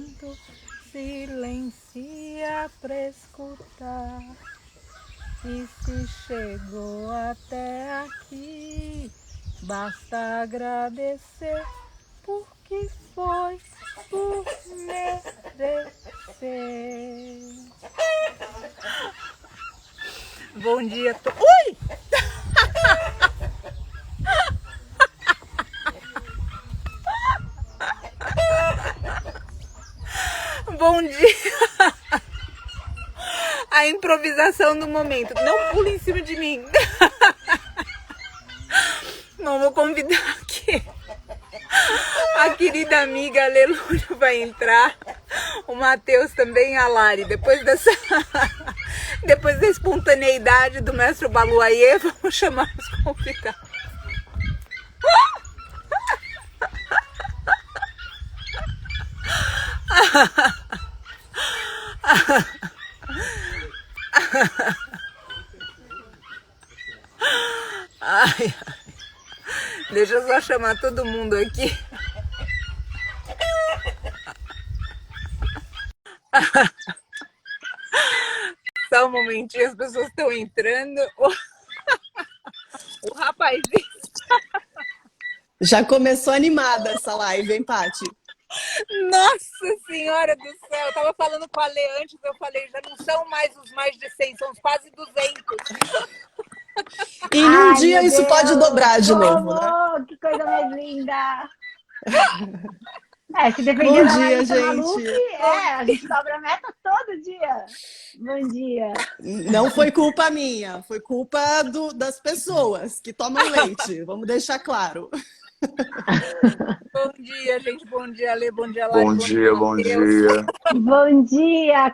momento silencia pra escutar. E se chegou até aqui, basta agradecer, porque foi por merecer. Bom dia, Ui! Bom dia! A improvisação do momento. Não pule em cima de mim. Não vou convidar aqui. A querida amiga Aleluia vai entrar. O Matheus também, a Lari. Depois da espontaneidade do mestre Baluayê, vamos chamar os convidados. Ai, deixa eu só chamar todo mundo aqui. Só um momentinho, as pessoas estão entrando. O rapazinho. Já começou animada essa live, hein, Paty? Nossa Senhora do céu, eu tava falando com a Lê antes, eu falei, já não são mais os mais de 100, são os quase 200. E em um dia isso pode dobrar de novo, né? Que coisa mais linda! Se depender da Larissa Maluf, a gente dobra a meta todo dia. Bom dia. Não foi culpa minha, foi culpa das pessoas que tomam leite, vamos deixar claro. Bom dia, gente. Bom dia, Lê. Bom dia, Lari. Bom dia. Bom dia,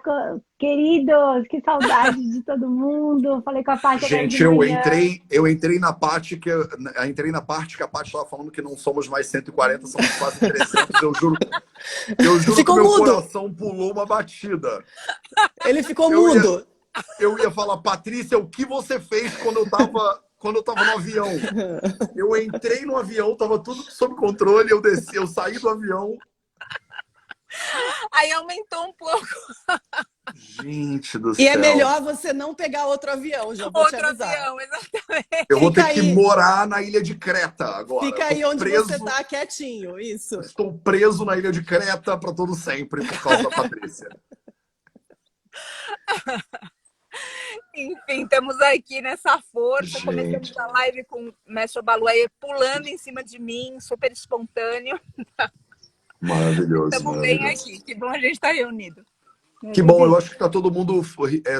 queridos. Que saudade de todo mundo. Falei com a Paty. Gente, eu entrei na parte que a Paty estava falando que não somos mais 140, somos quase 300. Eu juro que meu coração pulou uma batida. Ele ficou mudo. Eu ia falar, Patrícia, o que você fez quando eu tava no avião? Eu entrei no avião, tava tudo sob controle, eu desci, eu saí do avião. Aí aumentou um pouco. Gente do céu. E é melhor você não pegar outro avião, já vou te avisar. Outro avião, exatamente. Eu vou ter que morar na ilha de Creta agora. Fica aí onde você tá quietinho, isso. Estou preso na ilha de Creta para todo sempre por causa da Patrícia. Enfim, estamos aqui nessa força. Gente. Começamos a live com o mestre Baluayê pulando em cima de mim, super espontâneo. Maravilhoso. Estamos bem aqui. Que bom a gente estar reunido. Que bom, eu acho que tá todo mundo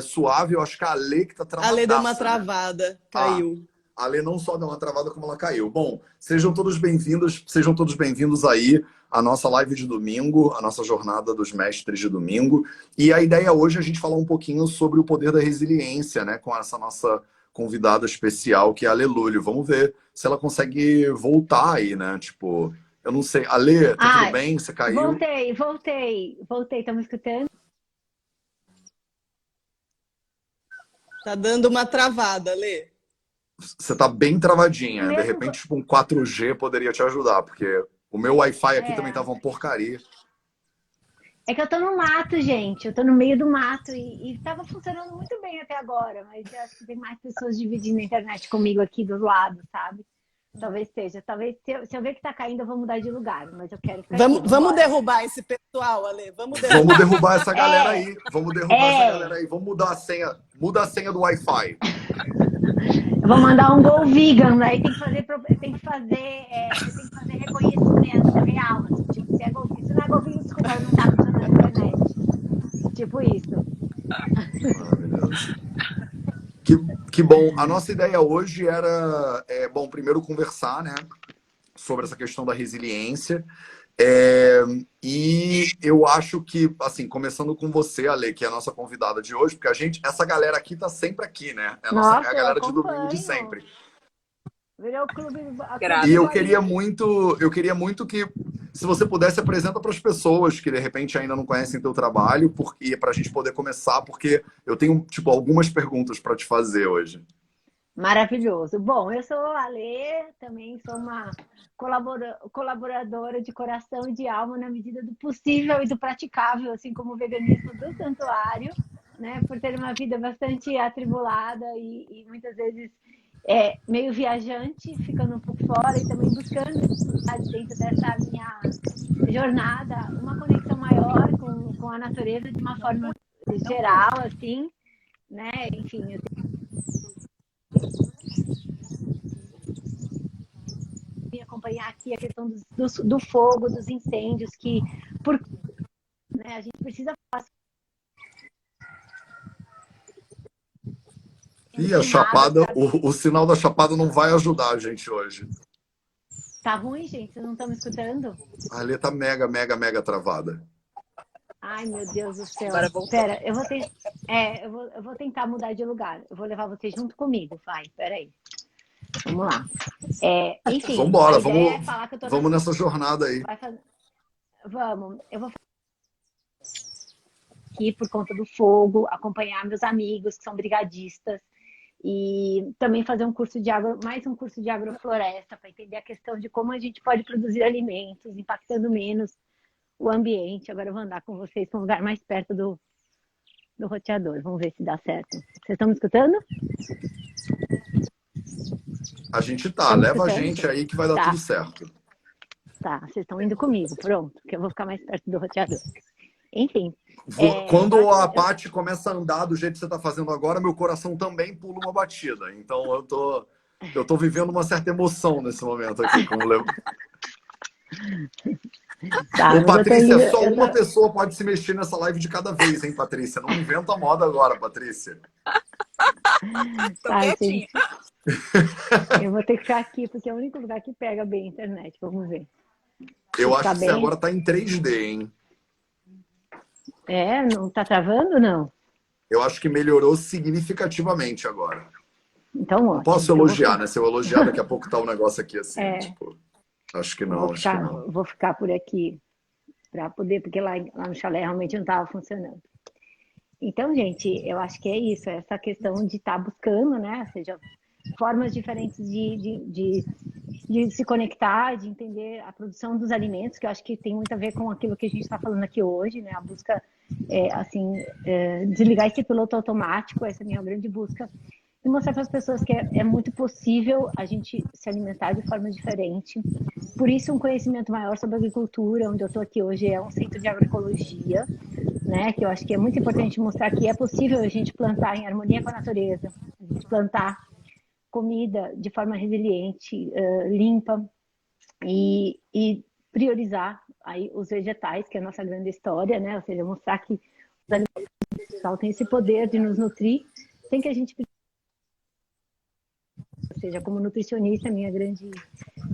suave. Eu acho que a Lê que tá travada. A Lê deu uma travada, caiu. A Lê não só deu uma travada, como ela caiu. Bom, sejam todos bem-vindos aí à nossa live de domingo, a nossa jornada dos mestres de domingo. E a ideia hoje é a gente falar um pouquinho sobre o poder da resiliência, né? Com essa nossa convidada especial, que é a Aleluia. Vamos ver se ela consegue voltar aí, né? Tipo, eu não sei. Alê, tá tudo bem? Você caiu? Voltei. Estão me escutando? Tá dando uma travada, Lê. Você tá bem travadinha. De repente, tipo, um 4G poderia te ajudar, porque o meu Wi-Fi aqui também tava uma porcaria. É que eu tô no mato, gente. Eu tô no meio do mato e tava funcionando muito bem até agora, mas eu acho que tem mais pessoas dividindo a internet comigo aqui do lado, sabe? Talvez seja. Talvez, se eu ver que tá caindo, eu vou mudar de lugar, mas eu quero ficar aqui. Vamos derrubar esse pessoal, Ale. Vamos derrubar essa galera aí. Vamos mudar a senha. Muda a senha do Wi-Fi. Eu vou mandar um Go Vegan, aí tem que fazer reconhecimento real. Assim, tipo, se não é Go Vegan, desculpa, não tá funcionando a internet. Tipo isso. Maravilhoso. Que bom. A nossa ideia hoje era, bom, primeiro conversar, né, sobre essa questão da resiliência. E eu acho que, assim, começando com você, Ale, que é a nossa convidada de hoje, porque essa galera aqui tá sempre aqui, né? É a galera de domingo de sempre. Virou o clube. E eu queria muito que, se você pudesse, apresenta para as pessoas que de repente ainda não conhecem teu trabalho, para a gente poder começar, porque eu tenho, tipo, algumas perguntas para te fazer hoje. Maravilhoso. Bom, eu sou a Lê, também sou uma colaboradora de coração e de alma na medida do possível e do praticável, assim como o veganismo do santuário, né? Por ter uma vida bastante atribulada e muitas vezes meio viajante, ficando um pouco fora e também buscando dentro dessa minha jornada uma conexão maior com a natureza de uma forma geral, assim, né? Enfim, eu acompanhar aqui a questão do fogo, dos incêndios, que né, a gente precisa fazer. E a Chapada, o sinal da Chapada não vai ajudar a gente hoje. Tá ruim, gente? Vocês não estão me escutando? A Lê tá mega, mega, mega travada. Ai, meu Deus do céu. Agora voltou. Pera, eu vou tentar mudar de lugar. Eu vou levar você junto comigo. Vai, peraí. Vamos lá. Enfim, Vambora, vamos na... nessa jornada aí. Vamos. Eu vou aqui por conta do fogo, acompanhar meus amigos que são brigadistas e também fazer mais um curso de agrofloresta para entender a questão de como a gente pode produzir alimentos, impactando menos o ambiente. Agora eu vou andar com vocês para um lugar mais perto do roteador. Vamos ver se dá certo. Vocês estão me escutando? A gente tá, leva a gente aí que vai dar tudo certo. Tá, vocês estão indo comigo, pronto, que eu vou ficar mais perto do roteador. Enfim. Quando a Paty começa a andar do jeito que você tá fazendo agora, meu coração também pula uma batida. Então eu tô vivendo uma certa emoção nesse momento aqui. Tá, ô, Patrícia, só uma pessoa pode se mexer nessa live de cada vez, hein, Patrícia? Não inventa a moda agora, Patrícia. Tá, gente. Eu vou ter que ficar aqui, porque é o único lugar que pega bem a internet. Vamos ver. Eu acho que você agora tá em 3D, hein? Não tá travando, não? Eu acho que melhorou significativamente agora. Então, ótimo. Não posso elogiar, né? Se eu elogiar, daqui a pouco tá um negócio aqui assim, tipo... Acho que não, Vou ficar por aqui para poder, porque lá no chalé realmente não estava funcionando. Então, gente, eu acho que é isso, essa questão de estar buscando, né? Ou seja, formas diferentes de se conectar, de entender a produção dos alimentos, que eu acho que tem muito a ver com aquilo que a gente está falando aqui hoje, né? A busca, desligar esse piloto automático, essa é a minha grande busca, e mostrar para as pessoas que é muito possível a gente se alimentar de forma diferente. Por isso, um conhecimento maior sobre agricultura, onde eu estou aqui hoje é um centro de agroecologia, né? Que eu acho que é muito importante mostrar que é possível a gente plantar em harmonia com a natureza, a gente plantar comida de forma resiliente, limpa e priorizar aí os vegetais, que é a nossa grande história, né? Ou seja, mostrar que os alimentos têm esse poder de nos nutrir, sem que a gente... Ou seja, como nutricionista, minha grande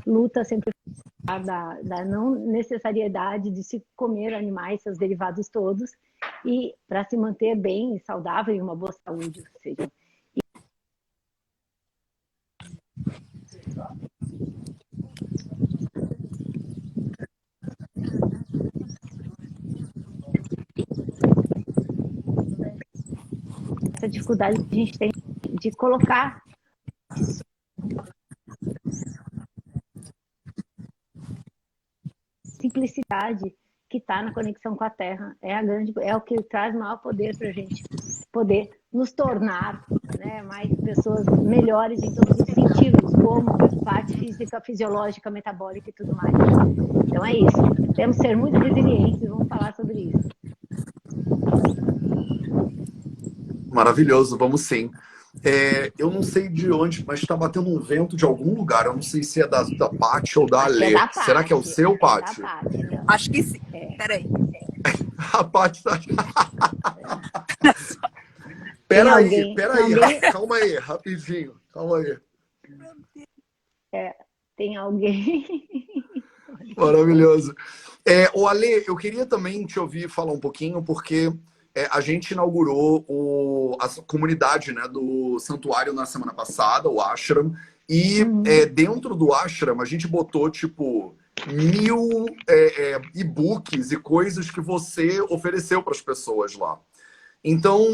luta sempre foi da não necessariedade de se comer animais, seus derivados todos, e para se manter bem e saudável e uma boa saúde. Ou seja, essa dificuldade que a gente tem de colocar simplicidade que está na conexão com a Terra é o que traz maior poder para a gente poder nos tornar, né, mais pessoas melhores em todos os sentidos, como parte física, fisiológica, metabólica e tudo mais. Então é isso. Temos que ser muito resilientes e vamos falar sobre isso. Maravilhoso, vamos sim. Eu não sei de onde, mas está batendo um vento de algum lugar. Eu não sei se é da Paty ou da Alê. Será que é o seu, Paty? Acho que sim. Peraí. A Paty tá... Peraí. Calma aí, rapidinho. Calma aí. Tem alguém... Maravilhoso. O Alê, eu queria também te ouvir falar um pouquinho, porque a gente inaugurou a comunidade, né, do santuário na semana passada, o Ashram, e dentro do Ashram a gente botou, tipo, 1000 e-books e coisas que você ofereceu para as pessoas lá. Então,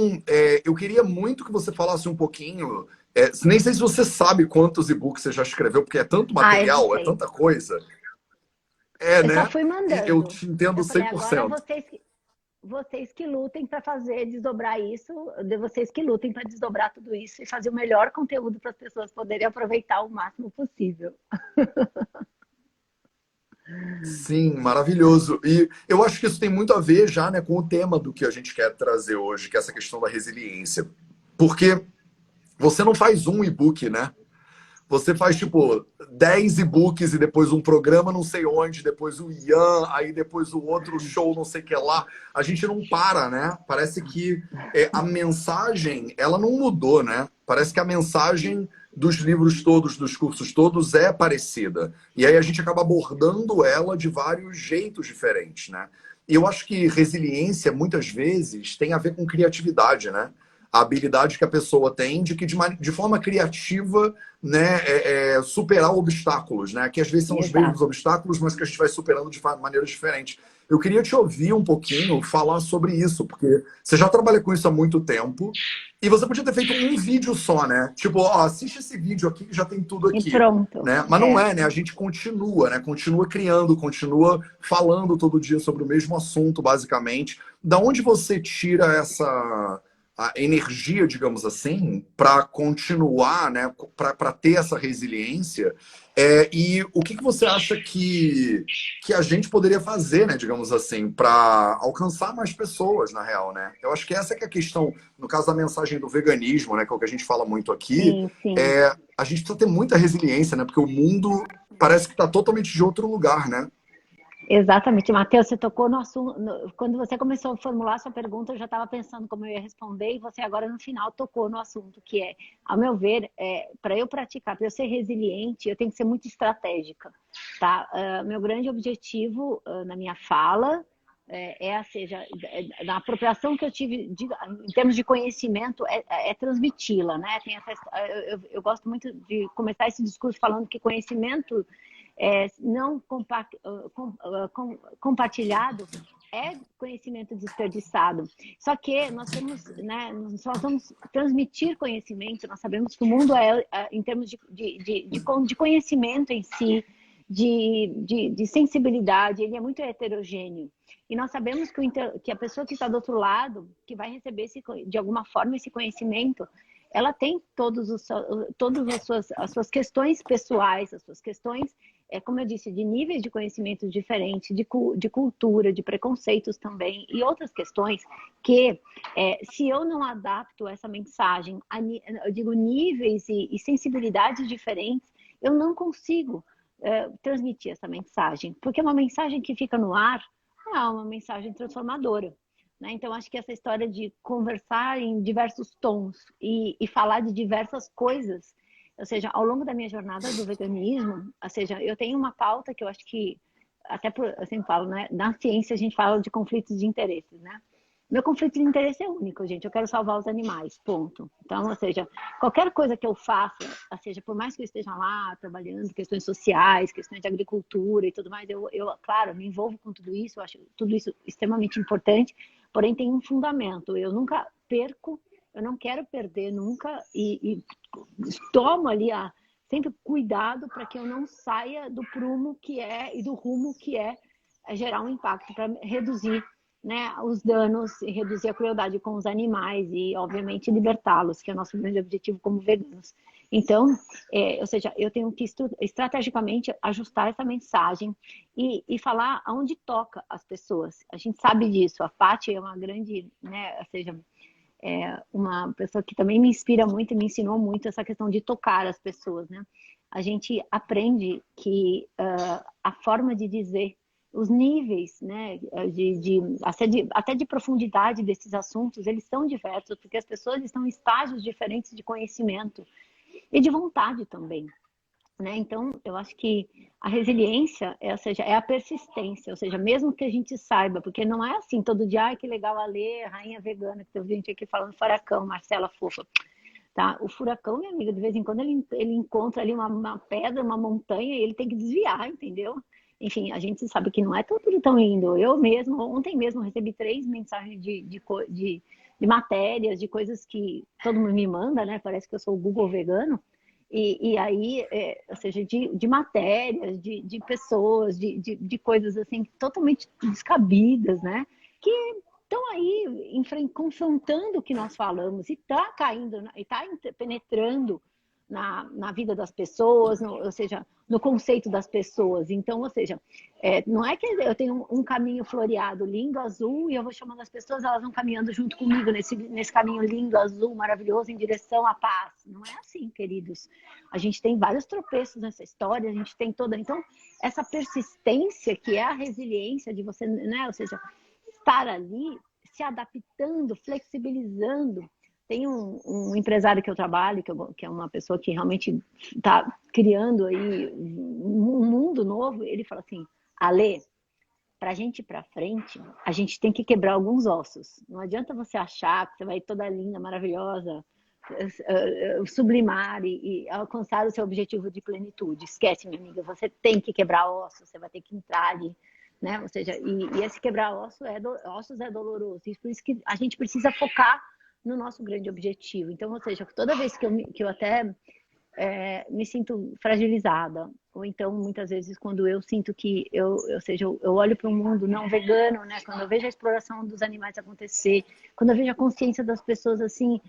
eu queria muito que você falasse um pouquinho Nem sei se você sabe quantos e-books você já escreveu, porque é tanto Ah, eu não material, é sei. tanta coisa. Eu só Né? fui Eu mandando. te entendo Eu falei, agora 100%. vocês que lutem para fazer, desdobrar isso, de vocês que lutem para desdobrar tudo isso e fazer o melhor conteúdo para as pessoas poderem aproveitar o máximo possível. Sim, maravilhoso. E eu acho que isso tem muito a ver já, né, com o tema do que a gente quer trazer hoje, que é essa questão da resiliência. Porque você não faz um e-book, né? Você faz, tipo, 10 e-books e depois um programa não sei onde, depois o Ian, aí depois o outro show não sei o que lá. A gente não para, né? Parece que a mensagem, ela não mudou, né? Parece que a mensagem dos livros todos, dos cursos todos, é parecida. E aí a gente acaba abordando ela de vários jeitos diferentes, né? E eu acho que resiliência, muitas vezes, tem a ver com criatividade, né? A habilidade que a pessoa tem de forma criativa, né, superar obstáculos, né? Que às vezes são os mesmos Exato. obstáculos, mas que a gente vai superando de maneiras diferentes. Eu queria te ouvir um pouquinho falar sobre isso, porque você já trabalha com isso há muito tempo e você podia ter feito um vídeo só, né? Tipo, ó, assiste esse vídeo aqui que já tem tudo E aqui, pronto. né? Mas não é, né? A gente continua, né? Continua criando, continua falando todo dia sobre o mesmo assunto, basicamente. Da onde você tira essa a energia, digamos assim, para continuar, né, para ter essa resiliência. E o que você acha que a gente poderia fazer, né, digamos assim, para alcançar mais pessoas, na real, né? Eu acho que essa que é a questão, no caso da mensagem do veganismo, né, que é o que a gente fala muito aqui, Sim, sim. a gente precisa ter muita resiliência, né, porque o mundo parece que está totalmente de outro lugar, né? Exatamente, Matheus, você tocou no assunto. Quando você começou a formular sua pergunta, eu já estava pensando como eu ia responder, e você agora no final tocou no assunto, que é, ao meu ver, para eu praticar, para eu ser resiliente, eu tenho que ser muito estratégica, tá? Meu grande objetivo na minha fala seja, na apropriação que eu tive em termos de conhecimento, transmiti-la, né? Eu gosto muito de começar esse discurso falando que conhecimento não compartilhado é conhecimento desperdiçado. Só que nós temos, né, nós vamos transmitir conhecimento, nós sabemos que o mundo em termos de conhecimento em si, de sensibilidade, ele é muito heterogêneo. E nós sabemos que a pessoa que está do outro lado, que vai receber de alguma forma esse conhecimento, ela tem todas as suas questões pessoais, as suas questões, como eu disse, de níveis de conhecimento diferentes, de cultura, de preconceitos também, e outras questões que, se eu não adapto essa mensagem, eu digo níveis e sensibilidades diferentes, eu não consigo transmitir essa mensagem, porque uma mensagem que fica no ar não é uma mensagem transformadora. Né? Então, acho que essa história de conversar em diversos tons e falar de diversas coisas, ou seja, ao longo da minha jornada do veganismo, ou seja, eu tenho uma pauta que eu acho que, até por, assim falo, né? Na ciência a gente fala de conflitos de interesses, né? Meu conflito de interesse é único, gente. Eu quero salvar os animais, ponto. Então, ou seja, qualquer coisa que eu faça, ou seja, por mais que eu esteja lá trabalhando questões sociais, questões de agricultura e tudo mais, claro, me envolvo com tudo isso, eu acho tudo isso extremamente importante, porém tem um fundamento. Eu nunca perco, eu não quero perder nunca e tomo ali sempre cuidado para que eu não saia do prumo que e do rumo que é gerar um impacto para reduzir, né, os danos e reduzir a crueldade com os animais e, obviamente, libertá-los, que é o nosso grande objetivo como veganos. Então, ou seja, eu tenho que estrategicamente ajustar essa mensagem e falar aonde toca as pessoas. A gente sabe disso. A Paty é uma grande, né, ou seja, uma pessoa que também me inspira muito e me ensinou muito essa questão de tocar as pessoas, né? A gente aprende que a forma de dizer, os níveis, né, até de profundidade desses assuntos, eles são diversos, porque as pessoas estão em estágios diferentes de conhecimento e de vontade também. Né? Então, eu acho que a resiliência, ou seja, é a persistência, ou seja, mesmo que a gente saiba, porque não é assim, todo dia, ai, que legal a Lê, rainha vegana, que tem gente aqui falando furacão, Marcela fofa. Tá? O furacão, minha amiga, de vez em quando ele encontra ali uma pedra, uma montanha, e ele tem que desviar, entendeu? enfim, a gente sabe que não é tudo tão lindo. Eu mesmo, ontem mesmo, recebi 3 mensagens de matérias, de coisas que todo mundo me manda, né? Parece que eu sou o Google vegano. E aí, ou seja, de matérias, de pessoas, de coisas assim totalmente descabidas, né? Que estão aí confrontando o que nós falamos e está caindo, e está penetrando na vida das pessoas, ou seja, no conceito das pessoas. Então, ou seja, não é que eu tenho um caminho floreado, lindo, azul, e eu vou chamando as pessoas, elas vão caminhando junto comigo nesse caminho lindo, azul, maravilhoso, em direção à paz. Não é assim, queridos. A gente tem vários tropeços nessa história, a gente tem toda... Então, essa persistência, que é a resiliência de você, né? Ou seja, estar ali, se adaptando, flexibilizando. Tem um empresário que eu trabalho, que é uma pessoa que realmente está criando aí um mundo novo. Ele fala assim, Ale, para a gente ir para frente, a gente tem que quebrar alguns ossos. Não adianta você achar que você vai toda linda, maravilhosa, sublimar e alcançar o seu objetivo de plenitude. Esquece, minha amiga, você tem que quebrar ossos, você vai ter que entrar ali, né? Ou seja, e esse quebrar ossos é doloroso. Por isso que a gente precisa focar no nosso grande objetivo. Então, ou seja, toda vez que eu até me sinto fragilizada, ou então, muitas vezes, quando eu sinto que eu olho para um mundo não vegano, né? Quando eu vejo a exploração dos animais acontecer, quando eu vejo a consciência das pessoas, assim,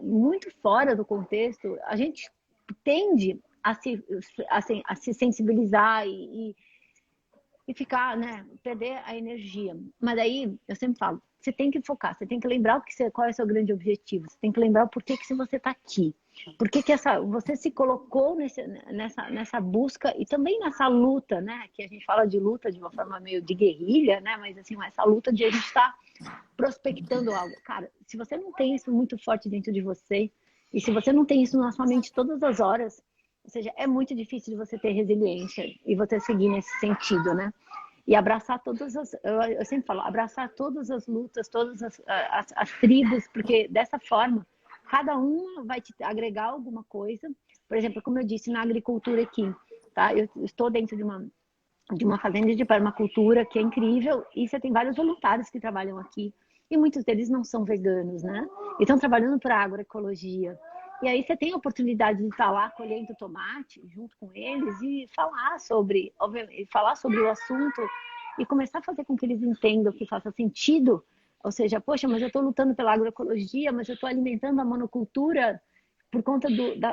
muito fora do contexto, a gente tende a se sensibilizar e ficar, né, perder a energia. Mas aí, eu sempre falo, você tem que focar, você tem que lembrar qual é o seu grande objetivo, você tem que lembrar por que você está aqui, por que você se colocou nessa busca e também nessa luta, né, que a gente fala de luta de uma forma meio de guerrilha, né, mas assim, essa luta de a gente estar prospectando algo. Cara, se você não tem isso muito forte dentro de você, e se você não tem isso na sua mente todas as horas, ou seja, é muito difícil de você ter resiliência e você seguir nesse sentido, né? E abraçar eu sempre falo, abraçar todas as lutas, todas as tribos, porque dessa forma, cada uma vai te agregar alguma coisa. Por exemplo, como eu disse, na agricultura aqui, tá? Eu estou dentro de uma fazenda de permacultura que é incrível, e você tem vários voluntários que trabalham aqui, e muitos deles não são veganos, né? E estão trabalhando para a agroecologia. E aí você tem a oportunidade de estar lá colhendo tomate junto com eles e falar sobre o assunto e começar a fazer com que eles entendam que faça sentido. Ou seja, poxa, mas eu estou lutando pela agroecologia, mas eu estou alimentando a monocultura por conta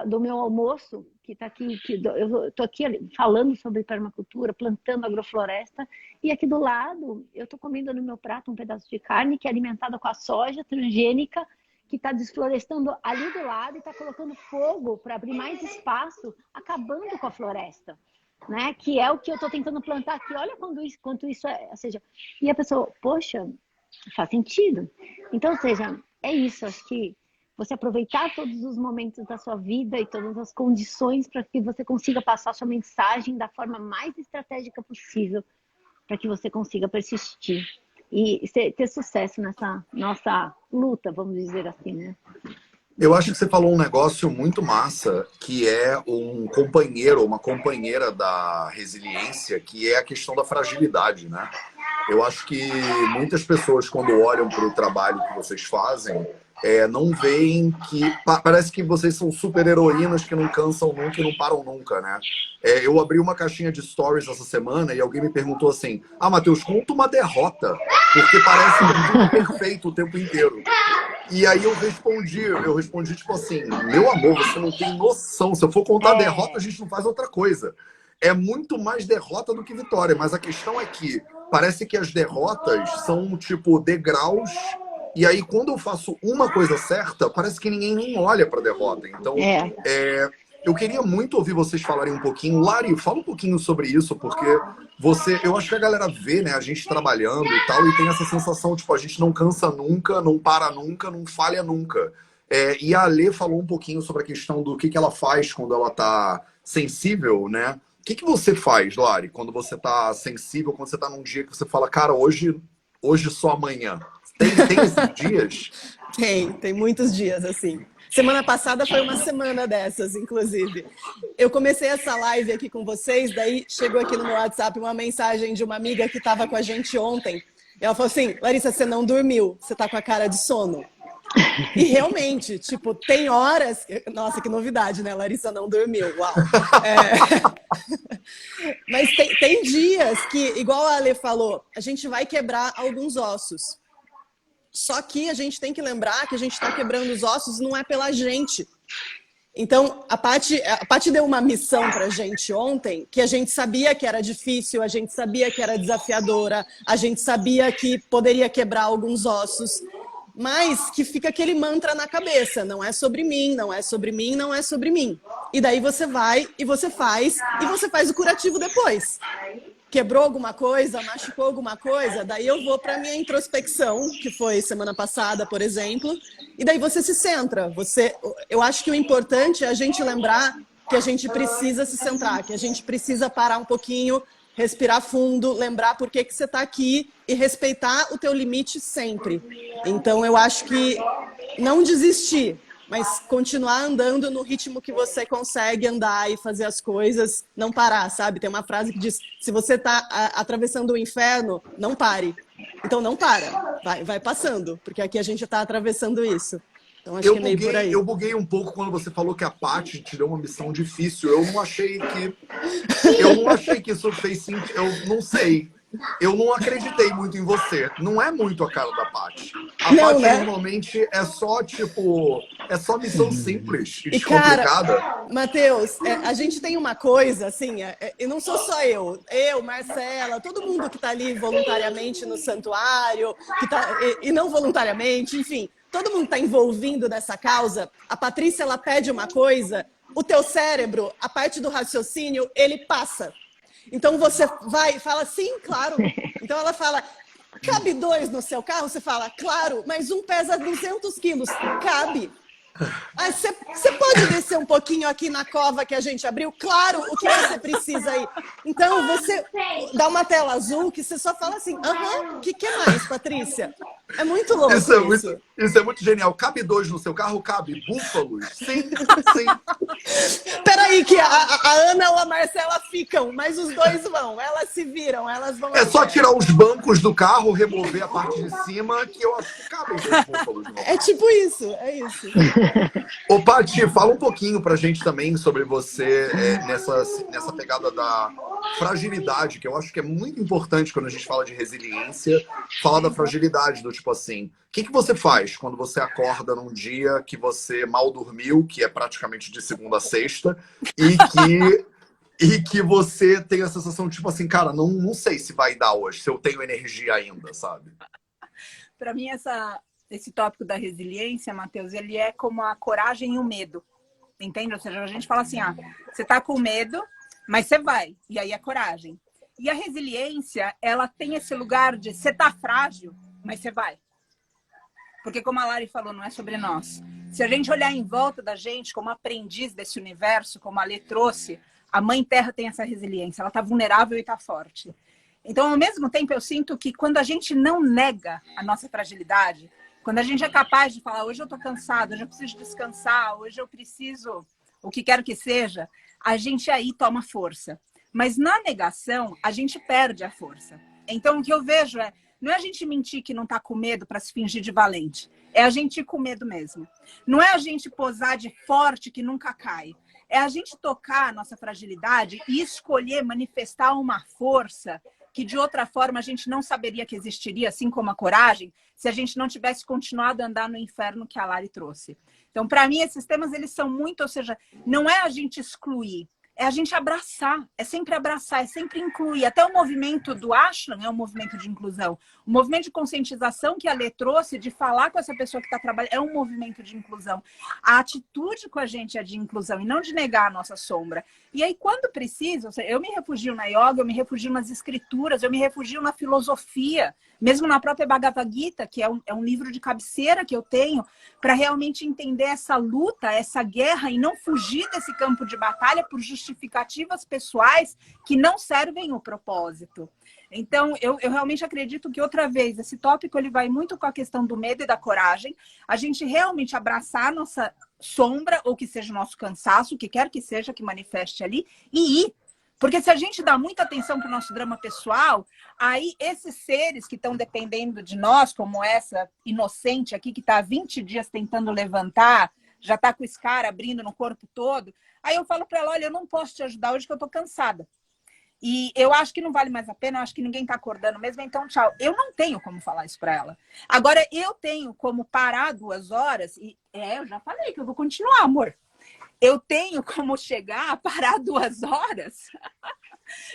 do meu almoço, que está aqui, eu estou aqui falando sobre permacultura, plantando agrofloresta, e aqui do lado eu estou comendo no meu prato um pedaço de carne que é alimentada com a soja transgênica, que está desflorestando ali do lado e está colocando fogo para abrir mais espaço, acabando com a floresta, né? Que é o que eu estou tentando plantar aqui. Olha quanto isso é, ou seja, e a pessoa, poxa, faz sentido. Então, ou seja, é isso, acho que você aproveitar todos os momentos da sua vida e todas as condições para que você consiga passar sua mensagem da forma mais estratégica possível, para que você consiga persistir e ter sucesso nessa nossa luta, vamos dizer assim, né? Eu acho que você falou um negócio muito massa, que é um companheiro, uma companheira da resiliência, que é a questão da fragilidade, né? Eu acho que muitas pessoas, quando olham para o trabalho que vocês fazem, não veem que... Parece que vocês são super heroínas que não cansam nunca e não param nunca, né? Eu abri uma caixinha de stories essa semana e alguém me perguntou assim, Matheus, conta uma derrota, porque parece tudo perfeito o tempo inteiro. E aí eu respondi tipo assim, meu amor, você não tem noção, se eu for contar derrota, a gente não faz outra coisa. É muito mais derrota do que vitória, mas a questão é que parece que as derrotas são tipo degraus. E aí, quando eu faço uma coisa certa, parece que ninguém nem olha para a derrota. Então, eu queria muito ouvir vocês falarem um pouquinho. Lari, fala um pouquinho sobre isso, porque eu acho que a galera vê, né, a gente trabalhando e tal, e tem essa sensação, tipo, a gente não cansa nunca, não para nunca, não falha nunca. E a Alê falou um pouquinho sobre a questão do que ela faz quando ela tá sensível, né? O que você faz, Lari, quando você tá sensível, quando você tá num dia que você fala, cara, hoje só amanhã? Tem esses dias? Tem muitos dias, assim. Semana passada foi uma semana dessas, inclusive. Eu comecei essa live aqui com vocês, daí chegou aqui no meu WhatsApp uma mensagem de uma amiga que estava com a gente ontem. Ela falou assim, Larissa, você não dormiu, você tá com a cara de sono. E realmente, tipo, tem horas... Nossa, que novidade, né? Larissa não dormiu, uau. Mas tem dias que, igual a Ale falou, a gente vai quebrar alguns ossos. Só que a gente tem que lembrar que a gente está quebrando os ossos não é pela gente. Então, a Paty deu uma missão pra gente ontem, que a gente sabia que era difícil, a gente sabia que era desafiadora, a gente sabia que poderia quebrar alguns ossos, mas que fica aquele mantra na cabeça, não é sobre mim, não é sobre mim, não é sobre mim. E daí você vai e você faz o curativo depois. Quebrou alguma coisa, machucou alguma coisa, daí eu vou para minha introspecção, que foi semana passada, por exemplo, e daí você se centra. Eu acho que o importante é a gente lembrar que a gente precisa se centrar, que a gente precisa parar um pouquinho, respirar fundo, lembrar por que você está aqui e respeitar o teu limite sempre. Então eu acho que não desistir, mas continuar andando no ritmo que você consegue andar e fazer as coisas, não parar, sabe? Tem uma frase que diz, se você está atravessando o inferno, não pare. Então não para, vai passando, porque aqui a gente está atravessando isso. Então acho que é meio por aí. Eu buguei um pouco quando você falou que a Paty te deu uma missão difícil. Eu não achei que isso fez sentido, eu não sei. Eu não acreditei muito em você. Não é muito a cara da Paty. A Paty normalmente é só, tipo... É só missão simples e descomplicada. Cara, Matheus, a gente tem uma coisa, assim... E não sou só eu, Marcela, todo mundo que tá ali voluntariamente no santuário, e não voluntariamente, enfim... Todo mundo está envolvido nessa causa. A Patrícia, ela pede uma coisa, o teu cérebro, a parte do raciocínio, ele passa. Então você vai e fala, sim, claro. Então ela fala, cabe 2 no seu carro? Você fala, claro, mas um pesa 200 quilos. Cabe. Você pode descer um pouquinho aqui na cova que a gente abriu? Claro, o que você precisa aí? Então você dá uma tela azul que você só fala assim, o que mais, Patrícia? É muito louco isso. Isso é muito genial. Cabe 2 no seu carro? Cabe. Búfalos? Sim, sim. Peraí, que a Ana ou a Marcela ficam, mas os dois vão. Elas se viram, elas vão... É só tirar os bancos do carro, remover a parte de cima, que eu acho que cabem 2 búfalos. É tipo isso, é isso. Ô, Paty, fala um pouquinho pra gente também sobre você nessa pegada da fragilidade, que eu acho que é muito importante quando a gente fala de resiliência, falar da fragilidade, do tipo assim, o que você faz quando você acorda num dia que você mal dormiu, que é praticamente de segunda a sexta, e que você tem a sensação de tipo assim, cara, não sei se vai dar hoje, se eu tenho energia ainda, sabe? Pra mim, esse tópico da resiliência, Matheus, ele é como a coragem e o medo, entende? Ou seja, a gente fala assim, você tá com medo, mas você vai, e aí é coragem. E a resiliência, ela tem esse lugar de você tá frágil, mas você vai. Porque como a Lari falou, não é sobre nós. Se a gente olhar em volta da gente como aprendiz desse universo, como a Lê trouxe, a Mãe Terra tem essa resiliência, ela tá vulnerável e tá forte. Então, ao mesmo tempo, eu sinto que quando a gente não nega a nossa fragilidade, quando a gente é capaz de falar, hoje eu tô cansado, hoje eu preciso descansar, hoje eu preciso o que quer que seja, a gente aí toma força. Mas na negação, a gente perde a força. Então, o que eu vejo não é a gente mentir que não tá com medo para se fingir de valente. É a gente ir com medo mesmo. Não é a gente posar de forte que nunca cai. É a gente tocar a nossa fragilidade e escolher manifestar uma força que de outra forma a gente não saberia que existiria, assim como a coragem, se a gente não tivesse continuado a andar no inferno que a Lari trouxe. Então, para mim, esses temas, eles são muito, ou seja, não é a gente excluir, é a gente abraçar, é sempre incluir. Até o movimento do Ashram é um movimento de inclusão. O movimento de conscientização que a Lê trouxe, de falar com essa pessoa que está trabalhando, é um movimento de inclusão. A atitude com a gente é de inclusão e não de negar a nossa sombra. E aí, quando precisa, ou seja, eu me refugio na yoga, eu me refugio nas escrituras, eu me refugio na filosofia, mesmo na própria Bhagavad Gita, que é um livro de cabeceira que eu tenho, para realmente entender essa luta, essa guerra e não fugir desse campo de batalha por justificativas pessoais que não servem o propósito. Então, eu realmente acredito que, outra vez, esse tópico ele vai muito com a questão do medo e da coragem. A gente realmente abraçar a nossa sombra, ou que seja o nosso cansaço, o que quer que seja que manifeste ali, e ir. Porque se a gente dá muita atenção para o nosso drama pessoal, aí esses seres que estão dependendo de nós, como essa inocente aqui, que está há 20 dias tentando levantar, já está com esse cara abrindo no corpo todo, aí eu falo para ela, olha, eu não posso te ajudar hoje que eu estou cansada. E eu acho que não vale mais a pena, eu acho que ninguém está acordando mesmo, então tchau. Eu não tenho como falar isso para ela. Agora, eu tenho como parar 2 horas, e eu já falei que eu vou continuar, amor. Eu tenho como chegar, parar 2 horas,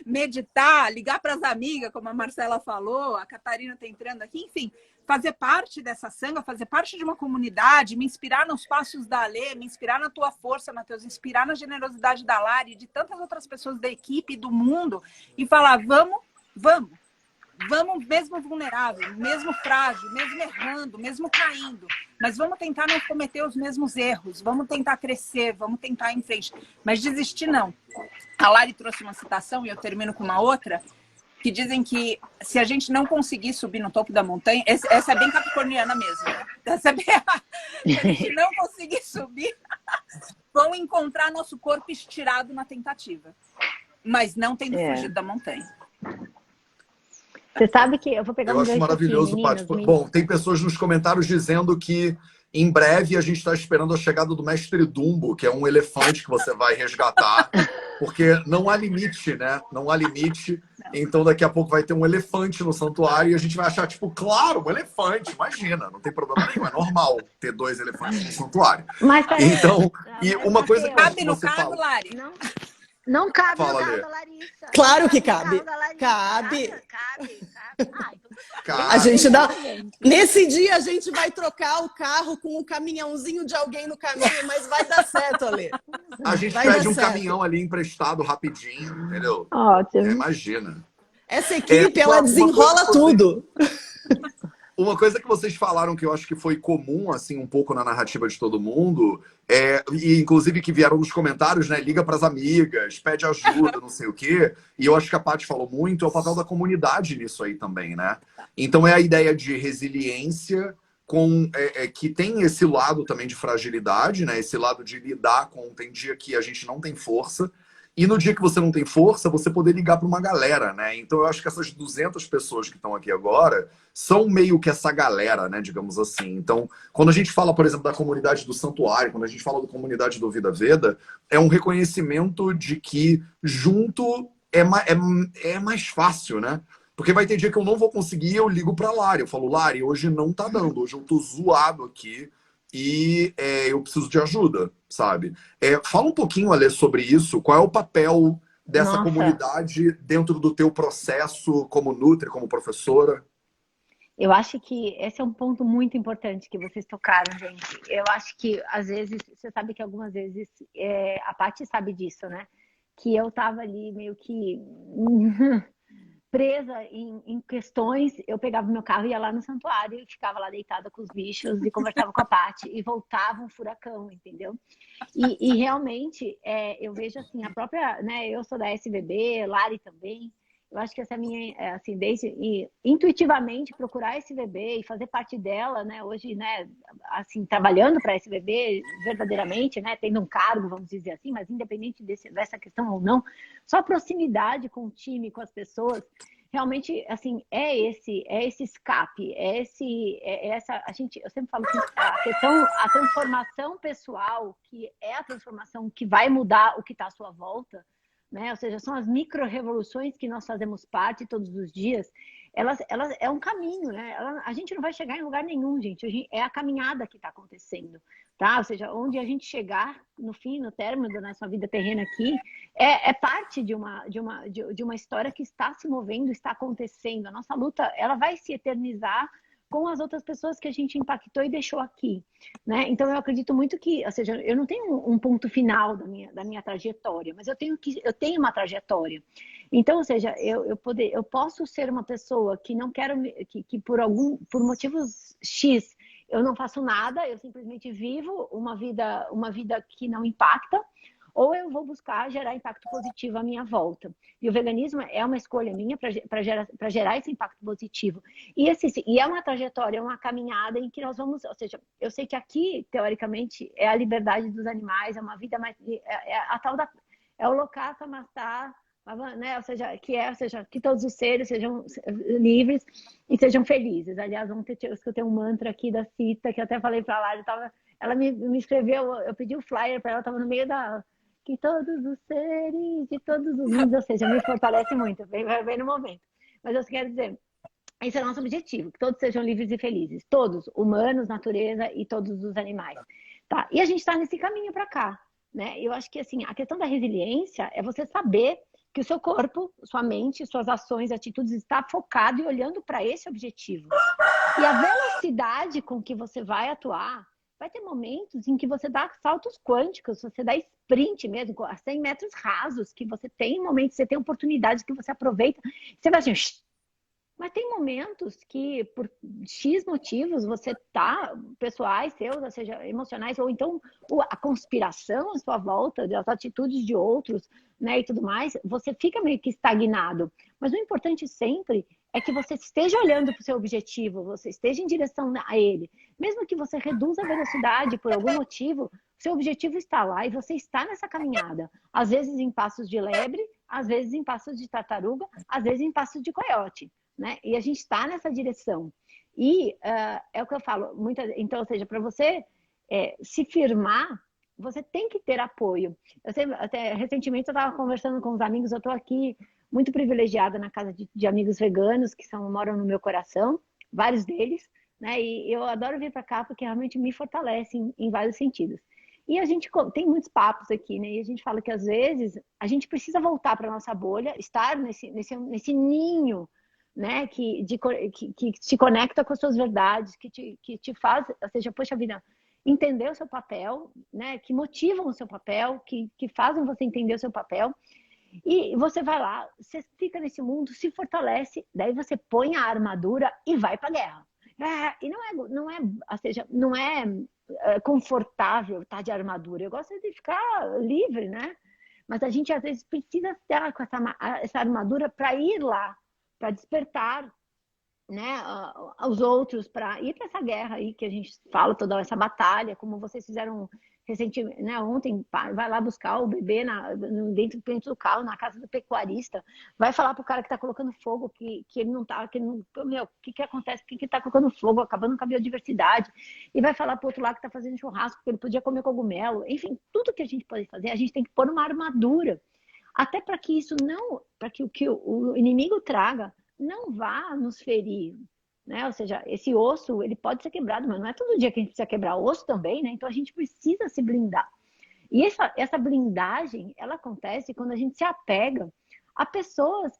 meditar, ligar para as amigas, como a Marcela falou, a Catarina está entrando aqui, enfim, fazer parte dessa sanga, fazer parte de uma comunidade, me inspirar nos passos da Alê, me inspirar na tua força, Matheus, inspirar na generosidade da Lari, de tantas outras pessoas da equipe e do mundo, e falar, vamos, mesmo vulnerável, mesmo frágil, mesmo errando, mesmo caindo, mas vamos tentar não cometer os mesmos erros, vamos tentar crescer, vamos tentar ir em frente, mas desistir não. A Lari trouxe uma citação, e eu termino com uma outra, que dizem que se a gente não conseguir subir no topo da montanha, essa é bem capricorniana mesmo, né? Se a gente não conseguir subir, vão encontrar nosso corpo estirado na tentativa, mas não tendo fugido da montanha. Você sabe que eu vou pegar Eu acho maravilhoso, Paty. Bom, tem pessoas nos comentários dizendo que em breve a gente está esperando a chegada do mestre Dumbo, que é um elefante que você vai resgatar, porque não há limite, né? Não há limite. Então daqui a pouco vai ter um elefante no santuário e a gente vai achar, tipo, claro, um elefante, imagina, não tem problema nenhum, é normal ter 2 elefantes no santuário. Mas, então, e uma coisa que cabe no você carro, fala... Lari? Não cabe Fala, no carro Lê. da Larissa. Claro que cabe. Cabe. Cara, A gente dá. Nesse dia a gente vai trocar o carro com um caminhãozinho de alguém no caminho, mas vai dar certo, Ale. a gente Vai pede dar um certo. caminhão ali emprestado rapidinho, entendeu? Ótimo. Imagina. Essa equipe, ela uma desenrola coisa que tudo. Uma coisa que vocês falaram que eu acho que foi comum, assim, um pouco na narrativa de todo mundo, e inclusive que vieram nos comentários, né? Liga pras amigas, pede ajuda, não sei o quê. E eu acho que a Paty falou muito, é o papel da comunidade nisso aí também, né? Então é a ideia de resiliência que tem esse lado também de fragilidade, né? Esse lado de lidar com tem dia que a gente não tem força. E no dia que você não tem força, você poder ligar para uma galera, né? Então eu acho que essas 200 pessoas que estão aqui agora são meio que essa galera, né? Digamos assim. Então, quando a gente fala, por exemplo, da comunidade do santuário, quando a gente fala da comunidade do Vida Veda, é um reconhecimento de que junto é mais fácil, né? Porque vai ter dia que eu não vou conseguir, eu ligo para Lari. Eu falo, Lari, hoje não tá dando, hoje eu tô zoado aqui. E eu preciso de ajuda, sabe? Fala um pouquinho, Alê, sobre isso. Qual é o papel dessa comunidade dentro do teu processo como Nutri, como professora? Eu acho que esse é um ponto muito importante que vocês tocaram, gente. Eu acho que, às vezes, você sabe que algumas vezes, a Paty sabe disso, né? Que eu tava ali meio que presa em questões, eu pegava meu carro, ia lá no santuário e ficava lá deitada com os bichos e conversava com a Paty e voltava um furacão, entendeu? E realmente, eu vejo assim, a própria, né, eu sou da SVB, Lari também, eu acho que essa minha, assim, intuitivamente procurar a SVB e fazer parte dela, né, hoje, né, assim, trabalhando para a SVB verdadeiramente, né, tendo um cargo, vamos dizer assim, mas independente dessa questão ou não, só a proximidade com o time, com as pessoas, realmente, assim, esse escape, essa, eu sempre falo que a transformação pessoal, que é a transformação que vai mudar o que está à sua volta, né? Ou seja, são as micro-revoluções que nós fazemos parte todos os dias, elas é um caminho, né? A gente não vai chegar em lugar nenhum, gente. É a caminhada que está acontecendo, tá? Ou seja, onde a gente chegar no fim, no término da nossa vida terrena aqui, é parte de uma história que está se movendo, está acontecendo. A nossa luta, ela vai se eternizar com as outras pessoas que a gente impactou e deixou aqui, né? Então eu acredito muito que, ou seja, eu não tenho um ponto final da minha trajetória, mas eu tenho uma trajetória. Então, ou seja, eu posso ser uma pessoa que não quero, que por motivos X eu não faço nada, eu simplesmente vivo uma vida que não impacta, ou eu vou buscar gerar impacto positivo à minha volta. E o veganismo é uma escolha minha para gerar esse impacto positivo. E é uma trajetória, é uma caminhada em que nós vamos, ou seja, eu sei que aqui, teoricamente, é a liberdade dos animais, é uma vida mais, a tal da, é o lokata mastar, né? Ou seja, que todos os seres sejam livres e sejam felizes. Aliás, ontem eu escutei um mantra aqui da Cita, que eu até falei para lá, ela me escreveu, eu pedi o flyer para ela, estava no meio da... Que todos os seres de todos os mundos, ou seja, me fortalece muito, bem no momento. Mas eu quero dizer, esse é o nosso objetivo, que todos sejam livres e felizes. Todos, humanos, natureza e todos os animais. Tá? E a gente está nesse caminho para cá, né? Eu acho que, assim, a questão da resiliência é você saber que o seu corpo, sua mente, suas ações, atitudes está focado e olhando para esse objetivo. E a velocidade com que você vai atuar, vai ter momentos em que você dá saltos quânticos, você dá sprint mesmo, a 100 metros rasos, que você tem momentos, você tem oportunidades que você aproveita, você vai assim, mas tem momentos que, por X motivos, você tá, pessoais seus, ou seja, emocionais, ou então a conspiração à sua volta, das atitudes de outros, né, e tudo mais, você fica meio que estagnado. Mas o importante sempre é que você esteja olhando para o seu objetivo, você esteja em direção a ele. Mesmo que você reduza a velocidade por algum motivo, seu objetivo está lá e você está nessa caminhada. Às vezes em passos de lebre, às vezes em passos de tartaruga, às vezes em passos de coiote. Né? E a gente está nessa direção. E é o que eu falo, então, ou seja, para você se firmar, você tem que ter apoio. Até recentemente eu estava conversando com os amigos, eu estou aqui muito privilegiada na casa de amigos veganos que moram no meu coração, vários deles, né? E eu adoro vir para cá porque realmente me fortalece em vários sentidos. E a gente tem muitos papos aqui, né? E a gente fala que às vezes a gente precisa voltar para nossa bolha, estar nesse ninho, né, que te conecta com as suas verdades, que te faz, ou seja, poxa vida, entender o seu papel, né, que motivam o seu papel, que fazem você entender o seu papel, e você vai lá, você fica nesse mundo, se fortalece, daí você põe a armadura e vai para a guerra. E ou seja, não é confortável estar de armadura, eu gosto de ficar livre, né, mas a gente às vezes precisa estar com essa armadura para ir lá, para despertar, né, os outros, para ir para essa guerra aí que a gente fala, toda essa batalha, como vocês fizeram recentemente, né, ontem, vai lá buscar o bebê dentro do carro, na casa do pecuarista, vai falar pro cara que tá colocando fogo, que ele não tá, meu, o que acontece, por que tá colocando fogo, acabando com a biodiversidade, e vai falar pro outro lá que tá fazendo churrasco, que ele podia comer cogumelo, enfim, tudo que a gente pode fazer, a gente tem que pôr uma armadura, até para que isso não, para que o inimigo traga não vá nos ferir, né? Ou seja, esse osso, ele pode ser quebrado, mas não é todo dia que a gente precisa quebrar osso também, né? Então a gente precisa se blindar. E essa blindagem, ela acontece quando a gente se apega a pessoas,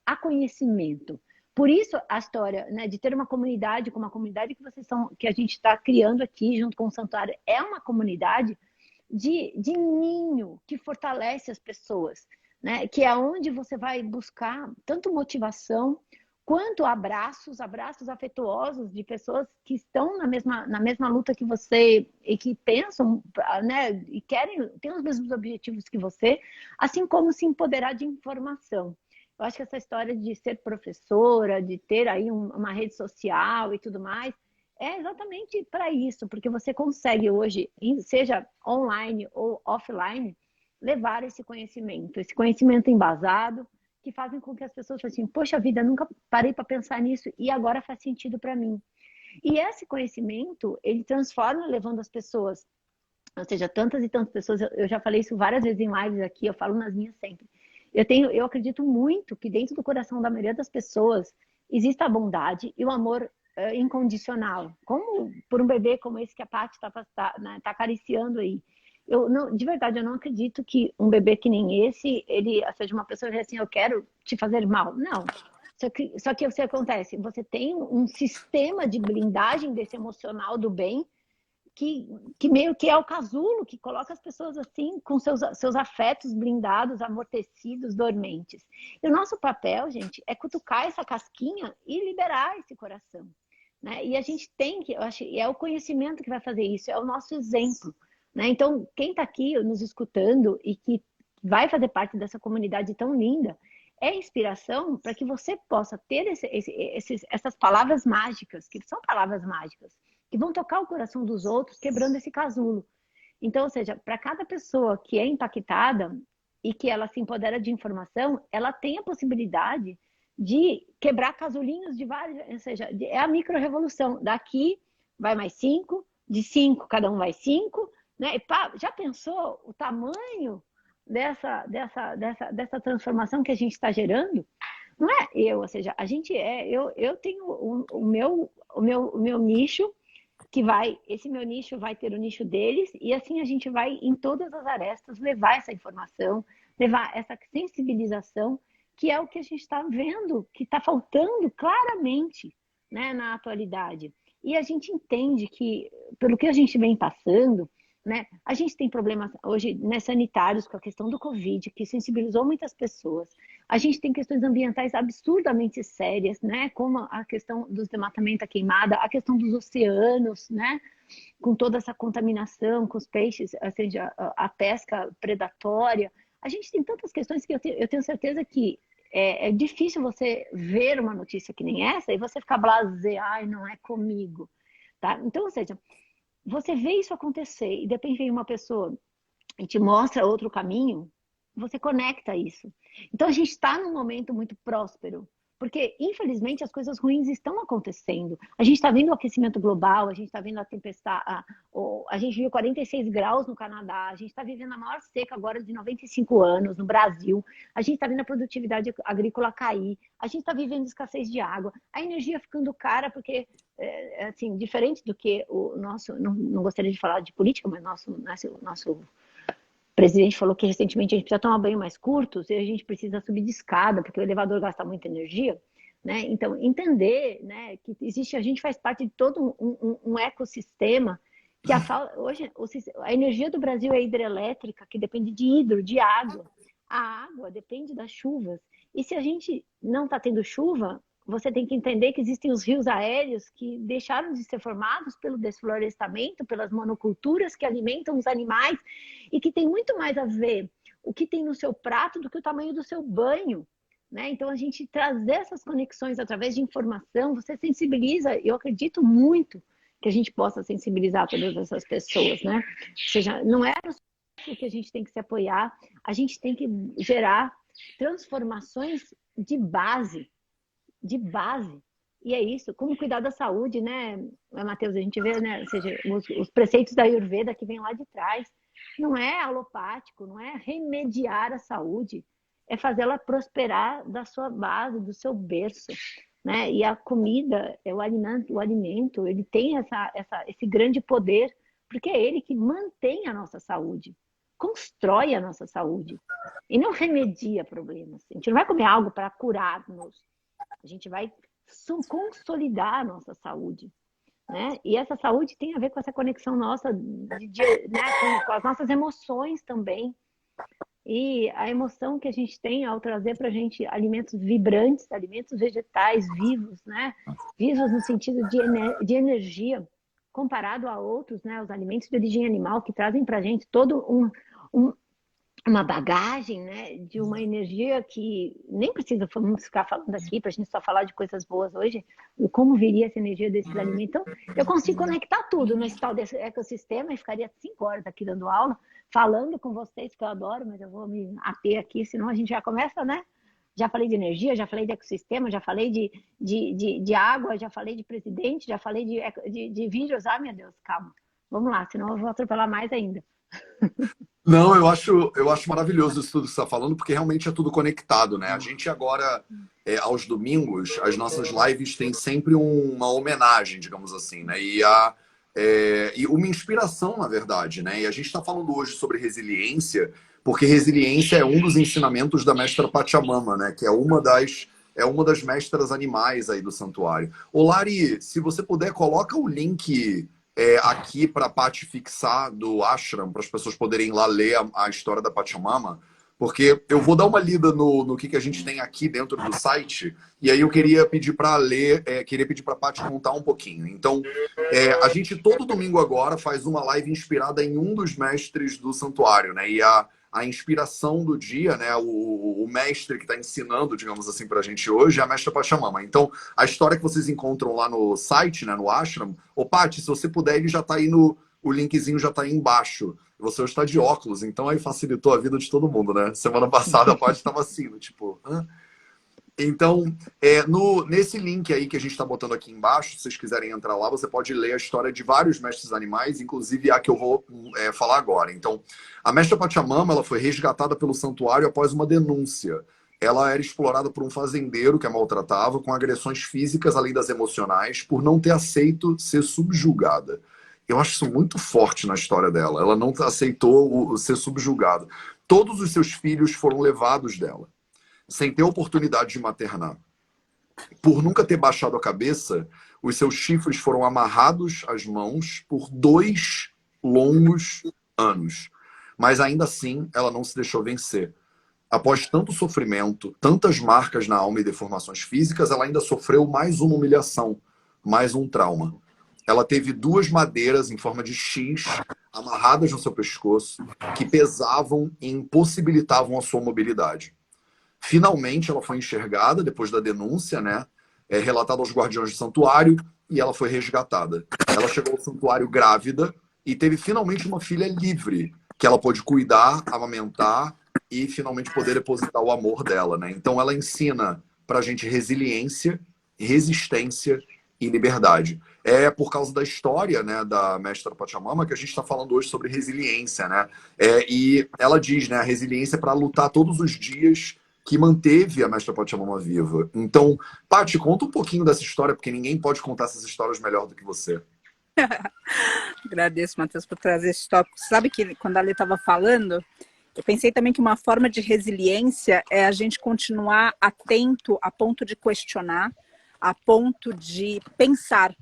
a conhecimento. Por isso a história, né, de ter uma comunidade, como a comunidade que a gente está criando aqui junto com o Santuário, é uma comunidade de ninho que fortalece as pessoas, né? Que é onde você vai buscar tanto motivação quanto abraços afetuosos de pessoas que estão na mesma luta que você e que pensam, né? E têm os mesmos objetivos que você, assim como se empoderar de informação. Eu acho que essa história de ser professora, de ter aí uma rede social e tudo mais, é exatamente para isso, porque você consegue hoje, seja online ou offline, levar esse conhecimento embasado, que fazem com que as pessoas falem assim, poxa vida, nunca parei para pensar nisso e agora faz sentido para mim. E esse conhecimento, ele transforma levando as pessoas, ou seja, tantas e tantas pessoas, eu já falei isso várias vezes em lives aqui, eu falo nas minhas sempre. Eu acredito muito que dentro do coração da maioria das pessoas existe a bondade e o amor incondicional, como por um bebê como esse que a Paty tá acariciando aí. De verdade, eu não acredito que um bebê que nem esse, ele seja uma pessoa que diz assim, eu quero te fazer mal. Não. Só que o que acontece? Você tem um sistema de blindagem desse emocional do bem que meio que é o casulo, que coloca as pessoas assim, com seus afetos blindados, amortecidos, dormentes. E o nosso papel, gente, é cutucar essa casquinha e liberar esse coração. Né? E a gente tem que, eu acho, é o conhecimento que vai fazer isso, é o nosso exemplo. né? Então, quem está aqui nos escutando e que vai fazer parte dessa comunidade tão linda, é inspiração para que você possa ter essas palavras mágicas, que são palavras mágicas, que vão tocar o coração dos outros, quebrando esse casulo. Então, ou seja, para cada pessoa que é impactada e que ela se empodera de informação, ela tem a possibilidade de quebrar casulinhos de vários, ou seja, é a micro-revolução. Daqui vai mais 5, de 5 cada um vai 5, né? E pá, já pensou o tamanho dessa transformação que a gente está gerando? Não é eu, ou seja, a gente eu tenho o meu nicho, que vai, esse meu nicho vai ter o nicho deles, e assim a gente vai em todas as arestas levar essa informação, levar essa sensibilização, que é o que a gente está vendo, que está faltando claramente, né, na atualidade. E a gente entende que, pelo que a gente vem passando, né, a gente tem problemas hoje, né, sanitários com a questão do Covid, que sensibilizou muitas pessoas. A gente tem questões ambientais absurdamente sérias, né, como a questão do desmatamento, a queimada, a questão dos oceanos, né, com toda essa contaminação, com os peixes, assim, a pesca predatória. A gente tem tantas questões que eu tenho certeza que é difícil você ver uma notícia que nem essa e você ficar blasé, ai, não é comigo, tá? Então, ou seja, você vê isso acontecer e de repente vem uma pessoa e te mostra outro caminho, você conecta isso. Então, a gente está num momento muito próspero, porque, infelizmente, as coisas ruins estão acontecendo. A gente está vendo o aquecimento global, a gente está vendo a tempestade, a gente viu 46 graus no Canadá, a gente está vivendo a maior seca agora de 95 anos no Brasil, a gente está vendo a produtividade agrícola cair, a gente está vivendo escassez de água, a energia ficando cara, porque, assim, diferente do que o nosso, não gostaria de falar de política, mas nosso o presidente falou que recentemente a gente precisa tomar banho mais curtos e a gente precisa subir de escada, porque o elevador gasta muita energia, né? Então, entender, né, que existe, a gente faz parte de todo um ecossistema, que hoje a energia do Brasil é hidrelétrica, que depende de água. A água depende das chuvas. E se a gente não está tendo chuva, você tem que entender que existem os rios aéreos que deixaram de ser formados pelo desflorestamento, pelas monoculturas que alimentam os animais e que tem muito mais a ver o que tem no seu prato do que o tamanho do seu banho, né? Então, a gente trazer essas conexões através de informação, você sensibiliza, eu acredito muito que a gente possa sensibilizar todas essas pessoas, né? Ou seja, não é o que a gente tem que se apoiar, a gente tem que gerar transformações de base. E é isso, como cuidar da saúde, né, Matheus? A gente vê, né, ou seja, os preceitos da Ayurveda que vem lá de trás. Não é alopático, não é remediar a saúde, é fazê-la prosperar da sua base, do seu berço, né? E a comida, o alimento, ele tem esse grande poder, porque é ele que mantém a nossa saúde, constrói a nossa saúde, e não remedia problemas. A gente não vai comer algo para curar-nos, a gente vai consolidar a nossa saúde, né? E essa saúde tem a ver com essa conexão nossa, né, com as nossas emoções também. E a emoção que a gente tem ao trazer para a gente alimentos vibrantes, alimentos vegetais vivos, né? Vivos no sentido de energia, comparado a outros, né? Os alimentos de origem animal que trazem para a gente todo uma bagagem, né, de uma energia que nem precisa ficar falando aqui para a gente só falar de coisas boas hoje, como viria essa energia desses alimentos. Então, eu consigo conectar tudo nesse tal desse ecossistema e ficaria 5 horas aqui dando aula, falando com vocês, que eu adoro, mas eu vou me ater aqui, senão a gente já começa, né? Já falei de energia, já falei de ecossistema, já falei de água, já falei de presidente, já falei de vírus. Ah, meu Deus, calma. Vamos lá, senão eu vou atropelar mais ainda. Não, eu acho maravilhoso isso tudo que você está falando, porque realmente é tudo conectado, né? A gente agora, aos domingos, as nossas lives têm sempre uma homenagem, digamos assim, né? E uma inspiração, na verdade, né? E a gente está falando hoje sobre resiliência, porque resiliência é um dos ensinamentos da mestra Pachamama, né? Que é uma das mestras animais aí do santuário. Ô, Lari, se você puder, coloca o link aqui para a Paty fixar do ashram, para as pessoas poderem ir lá ler a história da Pachamama, porque eu vou dar uma lida no que a gente tem aqui dentro do site, e aí eu queria pedir para ler, queria pedir para a Paty contar um pouquinho. Então, a gente todo domingo agora faz uma live inspirada em um dos mestres do santuário, né? E a inspiração do dia, né? O mestre que está ensinando, digamos assim, para a gente hoje é a mestra Pachamama. Então, a história que vocês encontram lá no site, né? No ashram, ô Paty, se você puder, ele já está aí o linkzinho já está aí embaixo. Você hoje está de óculos, então aí facilitou a vida de todo mundo, né? Semana passada a Paty estava assim, tipo... Hã? Então, nesse link aí que a gente está botando aqui embaixo, se vocês quiserem entrar lá, você pode ler a história de vários mestres animais, inclusive a que eu vou falar agora. Então, a mestra Pachamama, ela foi resgatada pelo santuário após uma denúncia. Ela era explorada por um fazendeiro que a maltratava, com agressões físicas além das emocionais, por não ter aceito ser subjugada. Eu acho isso muito forte na história dela. Ela não aceitou ser subjugada. Todos os seus filhos foram levados dela, sem ter oportunidade de maternar. Por nunca ter baixado a cabeça, os seus chifres foram amarrados às mãos por 2 longos anos. Mas ainda assim, ela não se deixou vencer. Após tanto sofrimento, tantas marcas na alma e deformações físicas, ela ainda sofreu mais uma humilhação, mais um trauma. Ela teve 2 madeiras em forma de X amarradas no seu pescoço que pesavam e impossibilitavam a sua mobilidade. Finalmente, ela foi enxergada depois da denúncia, né? Relatada aos guardiões do santuário, e ela foi resgatada. Ela chegou ao santuário grávida e teve finalmente uma filha livre, que ela pôde cuidar, amamentar e finalmente poder depositar o amor dela, né? Então ela ensina pra gente resiliência, resistência e liberdade. É por causa da história, né, da mestra Pachamama que a gente está falando hoje sobre resiliência, né? E ela diz, né, a resiliência para lutar todos os dias que manteve a mestra Pachamama viva. Então, Paty, conta um pouquinho dessa história, porque ninguém pode contar essas histórias melhor do que você. Agradeço, Matheus, por trazer esse tópico. Sabe que quando a Lê estava falando, eu pensei também que uma forma de resiliência é a gente continuar atento a ponto de questionar, a ponto de pensar.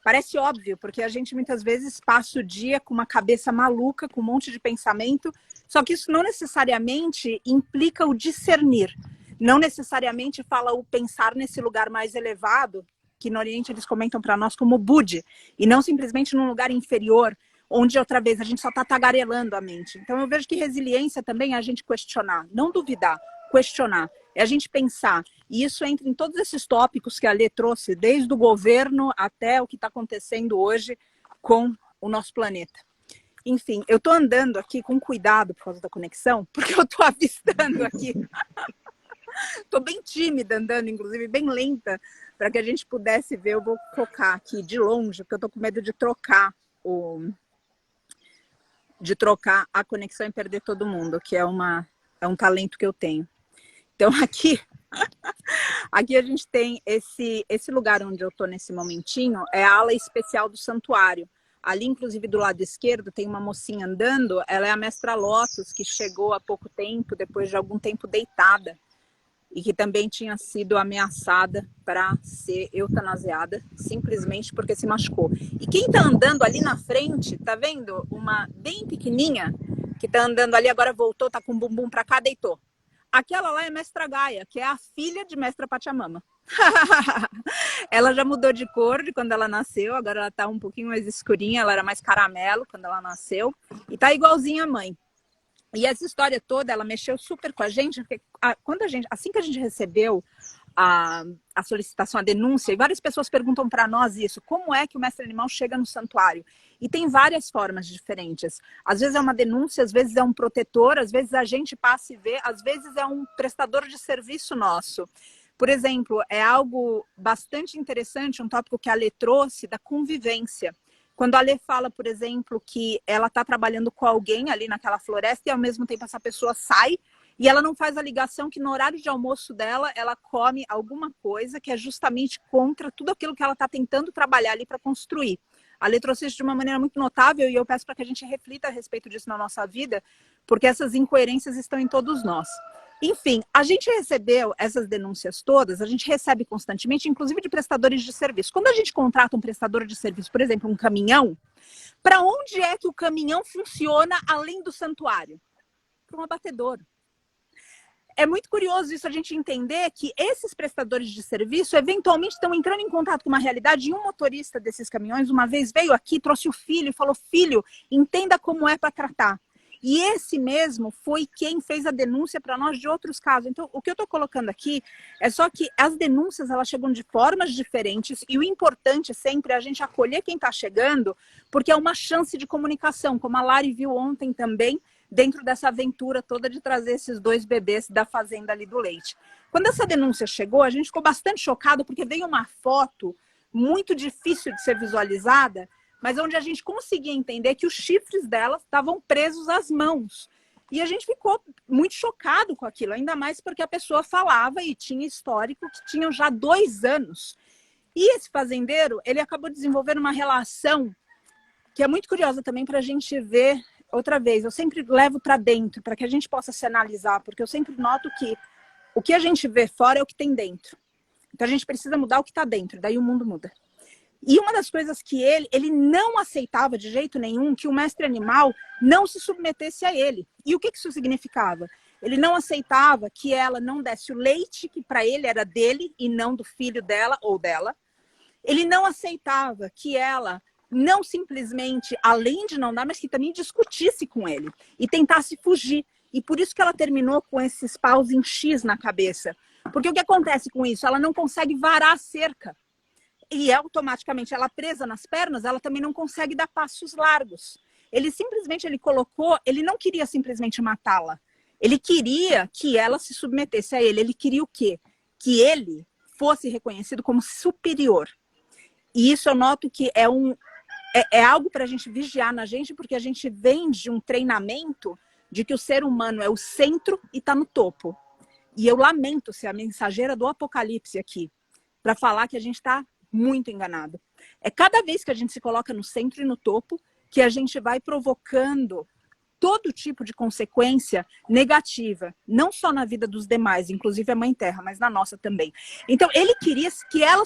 Parece óbvio, porque a gente muitas vezes passa o dia com uma cabeça maluca, com um monte de pensamento, só que isso não necessariamente implica o discernir. Não necessariamente fala o pensar nesse lugar mais elevado, que no Oriente eles comentam para nós como Budi, e não simplesmente num lugar inferior, onde outra vez a gente só está tagarelando a mente. Então eu vejo que resiliência também é a gente questionar, não duvidar, questionar. É a gente pensar. E isso entra em todos esses tópicos que a Lê trouxe, desde o governo até o que está acontecendo hoje com o nosso planeta. Enfim, eu estou andando aqui com cuidado por causa da conexão, porque eu estou avistando aqui. Estou bem tímida andando, inclusive bem lenta, para que a gente pudesse ver. Eu vou focar aqui de longe, porque eu estou com medo de trocar a conexão e perder todo mundo, que é um talento que eu tenho. Então aqui a gente tem esse lugar onde eu estou nesse momentinho, é a ala especial do santuário. Ali, inclusive, do lado esquerdo, tem uma mocinha andando, ela é a mestra Lotus, que chegou há pouco tempo, depois de algum tempo deitada, e que também tinha sido ameaçada para ser eutanasiada, simplesmente porque se machucou. E quem está andando ali na frente, tá vendo? Uma bem pequenininha, que está andando ali, agora voltou, tá com o bumbum para cá, deitou. Aquela lá é Mestra Gaia, que é a filha de Mestra Pachamama. Ela já mudou de cor de quando ela nasceu, agora ela tá um pouquinho mais escurinha, ela era mais caramelo quando ela nasceu, e tá igualzinha a mãe. E essa história toda, ela mexeu super com a gente, porque assim que a gente recebeu a solicitação, a denúncia, e várias pessoas perguntam para nós isso, como é que o mestre animal chega no santuário? E tem várias formas diferentes. Às vezes é uma denúncia, às vezes é um protetor, às vezes a gente passa e vê, às vezes é um prestador de serviço nosso. Por exemplo, é algo bastante interessante, um tópico que a Lê trouxe, da convivência. Quando a Lê fala, por exemplo, que ela está trabalhando com alguém ali naquela floresta e ao mesmo tempo essa pessoa sai e ela não faz a ligação que no horário de almoço dela, ela come alguma coisa que é justamente contra tudo aquilo que ela está tentando trabalhar ali para construir. A Lê trouxe isso de uma maneira muito notável e eu peço para que a gente reflita a respeito disso na nossa vida, porque essas incoerências estão em todos nós. Enfim, a gente recebeu essas denúncias todas, a gente recebe constantemente, inclusive de prestadores de serviço. Quando a gente contrata um prestador de serviço, por exemplo, um caminhão, para onde é que o caminhão funciona além do santuário? Para um abatedouro. é muito curioso isso, a gente entender que esses prestadores de serviço eventualmente estão entrando em contato com uma realidade. E um motorista desses caminhões uma vez veio aqui, trouxe o filho e falou: filho, entenda como é para tratar. E esse mesmo foi quem fez a denúncia para nós de outros casos. Então, o que eu estou colocando aqui é só que as denúncias, elas chegam de formas diferentes, e o importante sempre é a gente acolher quem está chegando, porque é uma chance de comunicação, como a Lari viu ontem também, dentro dessa aventura toda de trazer esses 2 bebês da fazenda ali do leite. Quando essa denúncia chegou, a gente ficou bastante chocado, porque veio uma foto muito difícil de ser visualizada, mas onde a gente conseguia entender que os chifres dela estavam presos às mãos. E a gente ficou muito chocado com aquilo, ainda mais porque a pessoa falava e tinha histórico que tinham já 2 anos. E esse fazendeiro, ele acabou desenvolvendo uma relação que é muito curiosa também para a gente ver outra vez. Eu sempre levo para dentro, para que a gente possa se analisar, porque eu sempre noto que o que a gente vê fora é o que tem dentro. Então a gente precisa mudar o que está dentro, daí o mundo muda. E uma das coisas que ele não aceitava de jeito nenhum, que o mestre animal não se submetesse a ele. E o que isso significava? Ele não aceitava que ela não desse o leite, que para ele era dele e não do filho dela ou dela. Ele não aceitava que ela não simplesmente, além de não dar, mas que também discutisse com ele e tentasse fugir. E por isso que ela terminou com esses paus em X na cabeça. Porque o que acontece com isso? Ela não consegue varar a cerca. E automaticamente ela presa nas pernas, ela também não consegue dar passos largos. Ele colocou, ele não queria simplesmente matá-la. Ele queria que ela se submetesse a ele. Ele queria o quê? Que ele fosse reconhecido como superior. E isso eu noto que é algo para a gente vigiar na gente, porque a gente vem de um treinamento de que o ser humano é o centro e está no topo. E eu lamento ser a mensageira do apocalipse aqui, para falar que a gente está muito enganado. É cada vez que a gente se coloca no centro e no topo que a gente vai provocando todo tipo de consequência negativa, não só na vida dos demais, inclusive a Mãe Terra, mas na nossa também. Então, ele queria que ela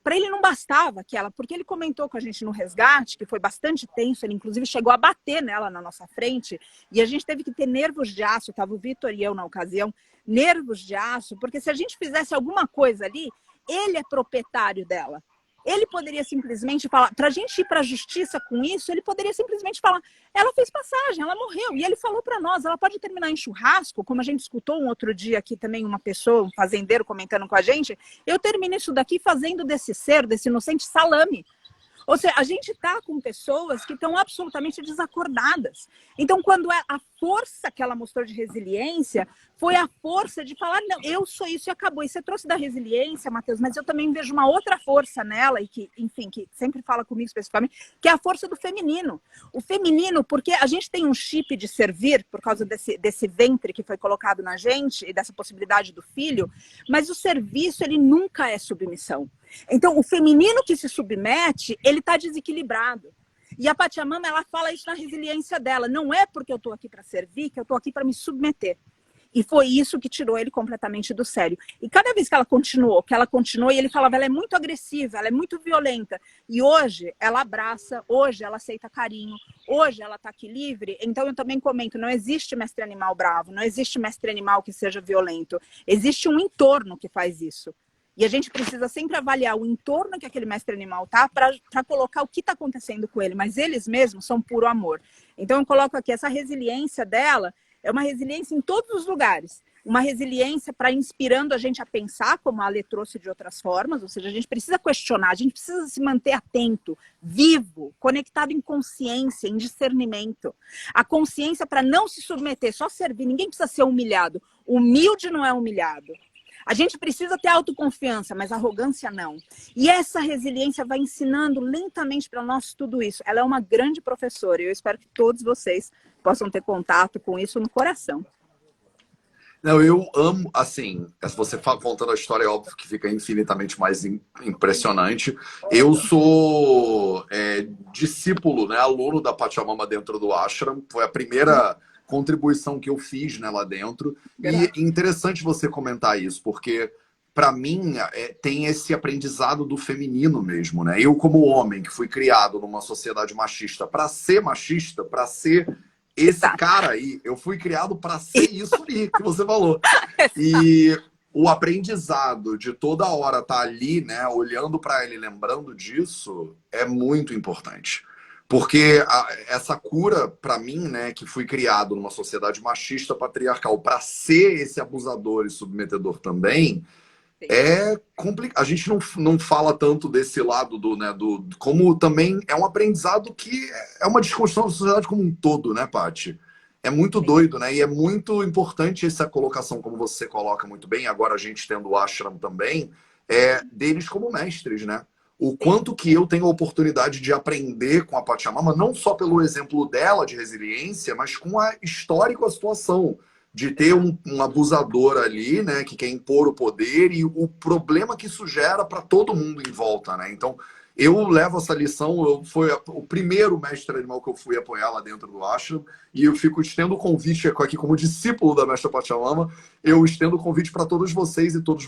para ele não bastava que ela, porque ele comentou com a gente no resgate, que foi bastante tenso, ele inclusive chegou a bater nela na nossa frente, e a gente teve que ter nervos de aço, estava o Vitor e eu na ocasião, nervos de aço, porque se a gente fizesse alguma coisa ali, ele é proprietário dela. Ele poderia simplesmente falar, para a gente ir para a justiça com isso, ele poderia simplesmente falar, ela fez passagem, ela morreu. E ele falou para nós, ela pode terminar em churrasco, como a gente escutou um outro dia aqui também, uma pessoa, um fazendeiro comentando com a gente, eu termino isso daqui fazendo desse ser, desse inocente, salame. Ou seja, a gente está com pessoas que estão absolutamente desacordadas. Então, quando a força que ela mostrou de resiliência foi a força de falar, não, eu sou isso e acabou. E você trouxe da resiliência, Matheus, mas eu também vejo uma outra força nela, e que, enfim, que sempre fala comigo especificamente, que é a força do feminino. O feminino, porque a gente tem um chip de servir, por causa desse ventre que foi colocado na gente, e dessa possibilidade do filho, mas o serviço, ele nunca é submissão. Então, o feminino que se submete, ele está desequilibrado. E a Pachamama, ela fala isso na resiliência dela. Não é porque eu estou aqui para servir, que eu estou aqui para me submeter. E foi isso que tirou ele completamente do sério. E cada vez que ela continuou, e ele falava, ela é muito agressiva, ela é muito violenta. E hoje, ela abraça, hoje ela aceita carinho, hoje ela está aqui livre. Então, eu também comento, não existe mestre animal bravo, não existe mestre animal que seja violento. Existe um entorno que faz isso. E a gente precisa sempre avaliar o entorno que aquele mestre animal tá para colocar o que está acontecendo com ele. Mas eles mesmos são puro amor. Então eu coloco aqui, essa resiliência dela é uma resiliência em todos os lugares. Uma resiliência para inspirando a gente a pensar, como a Ale trouxe de outras formas. Ou seja, a gente precisa questionar, a gente precisa se manter atento, vivo, conectado em consciência, em discernimento. A consciência para não se submeter, só servir. Ninguém precisa ser humilhado. Humilde não é humilhado. A gente precisa ter autoconfiança, mas arrogância não. E essa resiliência vai ensinando lentamente para nós tudo isso. Ela é uma grande professora e eu espero que todos vocês possam ter contato com isso no coração. Não, eu amo, assim, se você contando a história, é óbvio que fica infinitamente mais impressionante. Eu sou discípulo, né, aluno da Pachamama dentro do ashram. Foi a primeira contribuição que eu fiz, né, lá dentro. E interessante você comentar isso, porque para mim tem esse aprendizado do feminino mesmo, né? Eu como homem que fui criado numa sociedade machista, para ser esse Exato. cara aí, eu fui criado para ser isso ali que você falou. E o aprendizado de toda hora estar ali, né, olhando para ele, lembrando disso, é muito importante. Porque essa cura, para mim, né, que fui criado numa sociedade machista, patriarcal, para ser esse abusador e submetedor também, é complicado. A gente não fala tanto desse lado como também é um aprendizado que é uma desconstrução da sociedade como um todo, né, Paty? É muito doido, né? E é muito importante essa colocação, como você coloca muito bem, agora a gente tendo o ashram também, deles como mestres, né? O quanto que eu tenho a oportunidade de aprender com a Pachamama, não só pelo exemplo dela de resiliência, mas com a história e com a situação de ter um abusador ali, né, que quer impor o poder e o problema que isso gera para todo mundo em volta, né? Então, eu levo essa lição, foi o primeiro mestre animal que eu fui apoiar lá dentro do ashram, e eu estendo o convite aqui como discípulo da mestra Pachamama, eu estendo o convite para todos vocês e todas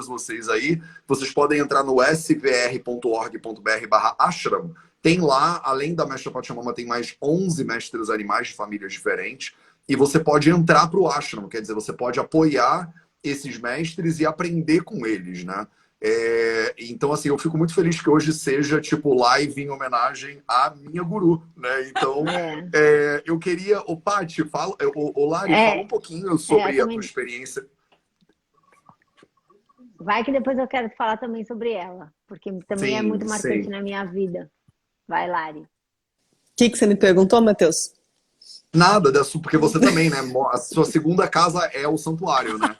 vocês aí. Vocês podem entrar no svr.org.br/ashram. Tem lá, além da mestra Pachamama, tem mais 11 mestres animais de famílias diferentes, e você pode entrar para o ashram, quer dizer, você pode apoiar esses mestres e aprender com eles, né? Então, assim, eu fico muito feliz que hoje seja, tipo, live em homenagem à minha guru, né? Então, eu queria... Paty, Lari, fala um pouquinho sobre a tua experiência. Vai que depois eu quero falar também sobre ela, porque também é muito marcante na minha vida. Vai, Lari. O que você me perguntou, Matheus? Nada, porque você também, né? A sua segunda casa é o santuário, né?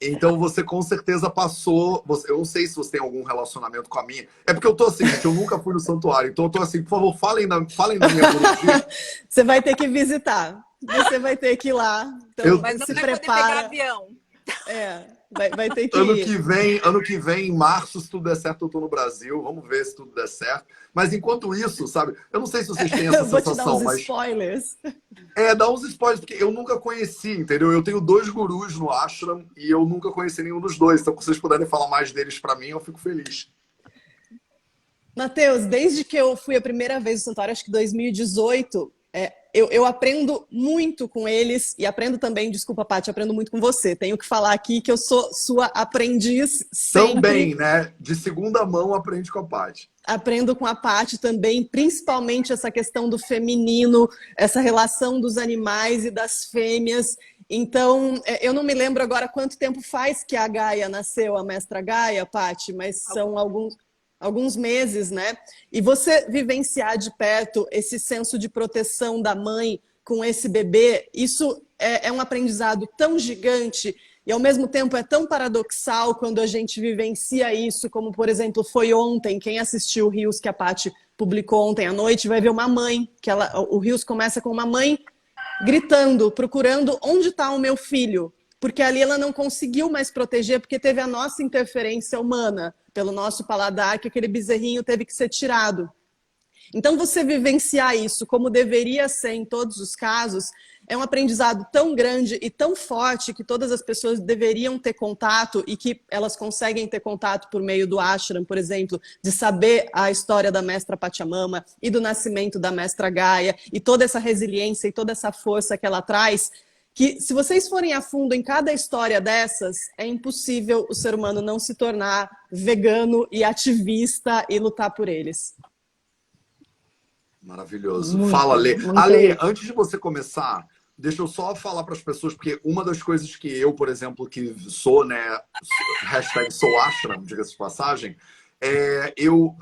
Então você com certeza passou... Eu não sei se você tem algum relacionamento com a minha. É porque eu tô assim, gente, eu nunca fui no santuário. Então eu tô assim, por favor, falem da minha biologia. Você vai ter que visitar. Você vai ter que ir lá. Então, mas não se vai prepara. poder pegar avião. Vai ter que ir. Ano que vem, em março, se tudo der certo, eu tô no Brasil. Vamos ver se tudo der certo. Mas enquanto isso, sabe? Eu não sei se vocês têm essa sensação, vou te dar uns spoilers. Dá uns spoilers, porque eu nunca conheci, entendeu? Eu tenho 2 gurus no ashram e eu nunca conheci nenhum dos 2. Então, se vocês puderem falar mais deles para mim, eu fico feliz. Matheus, desde que eu fui a primeira vez no santuário, acho que 2018, eu aprendo muito com eles e aprendo também, desculpa, Paty, aprendo muito com você. Tenho que falar aqui que eu sou sua aprendiz sempre. Também, né? De segunda mão, aprende com a Paty. Aprendo com a Paty também, principalmente essa questão do feminino, essa relação dos animais e das fêmeas. Então, eu não me lembro agora quanto tempo faz que a Gaia nasceu, a mestra Gaia, Paty, mas são alguns meses, né? E você vivenciar de perto esse senso de proteção da mãe com esse bebê, isso é um aprendizado tão gigante e ao mesmo tempo é tão paradoxal quando a gente vivencia isso, como por exemplo foi ontem, quem assistiu o Rios que a Paty publicou ontem à noite vai ver uma mãe, o Rios começa com uma mãe gritando, procurando onde está o meu filho, porque ali ela não conseguiu mais proteger porque teve a nossa interferência humana, pelo nosso paladar, que aquele bezerrinho teve que ser tirado. Então, você vivenciar isso como deveria ser em todos os casos, é um aprendizado tão grande e tão forte que todas as pessoas deveriam ter contato e que elas conseguem ter contato por meio do ashram, por exemplo, de saber a história da mestra Pachamama e do nascimento da mestra Gaia e toda essa resiliência e toda essa força que ela traz, que se vocês forem a fundo em cada história dessas, é impossível o ser humano não se tornar vegano e ativista e lutar por eles. Maravilhoso. Muito, fala, Lê. muito Ale, antes de você começar, deixa eu só falar para as pessoas, porque uma das coisas que eu, por exemplo, que sou, né, #souashram, diga-se de passagem,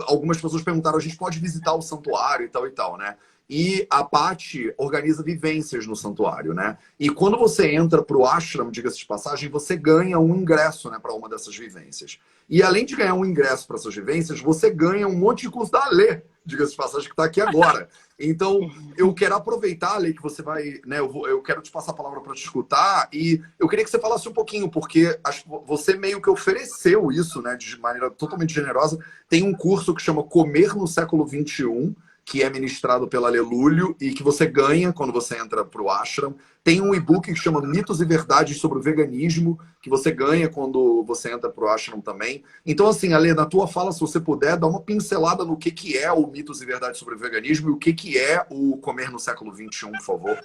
algumas pessoas perguntaram, a gente pode visitar o santuário e tal, né? E a Paty organiza vivências no santuário, né? E quando você entra para o ashram, diga-se de passagem, você ganha um ingresso, né, para uma dessas vivências. E além de ganhar um ingresso para essas vivências, você ganha um monte de curso da Alê, diga-se de passagem, que está aqui agora. Então, eu quero aproveitar, Alê, que você vai, né? Eu quero te passar a palavra para te escutar e eu queria que você falasse um pouquinho, porque você meio que ofereceu isso, né, de maneira totalmente generosa. Tem um curso que chama Comer no Século XXI, que é ministrado pela Lelúlio e que você ganha quando você entra para o ashram. Tem um e-book que chama Mitos e Verdades sobre o Veganismo, que você ganha quando você entra para o ashram também. Então, assim, Ale, na tua fala, se você puder, dá uma pincelada no que é o Mitos e Verdades sobre o Veganismo e o que é o Comer no Século XXI, por favor.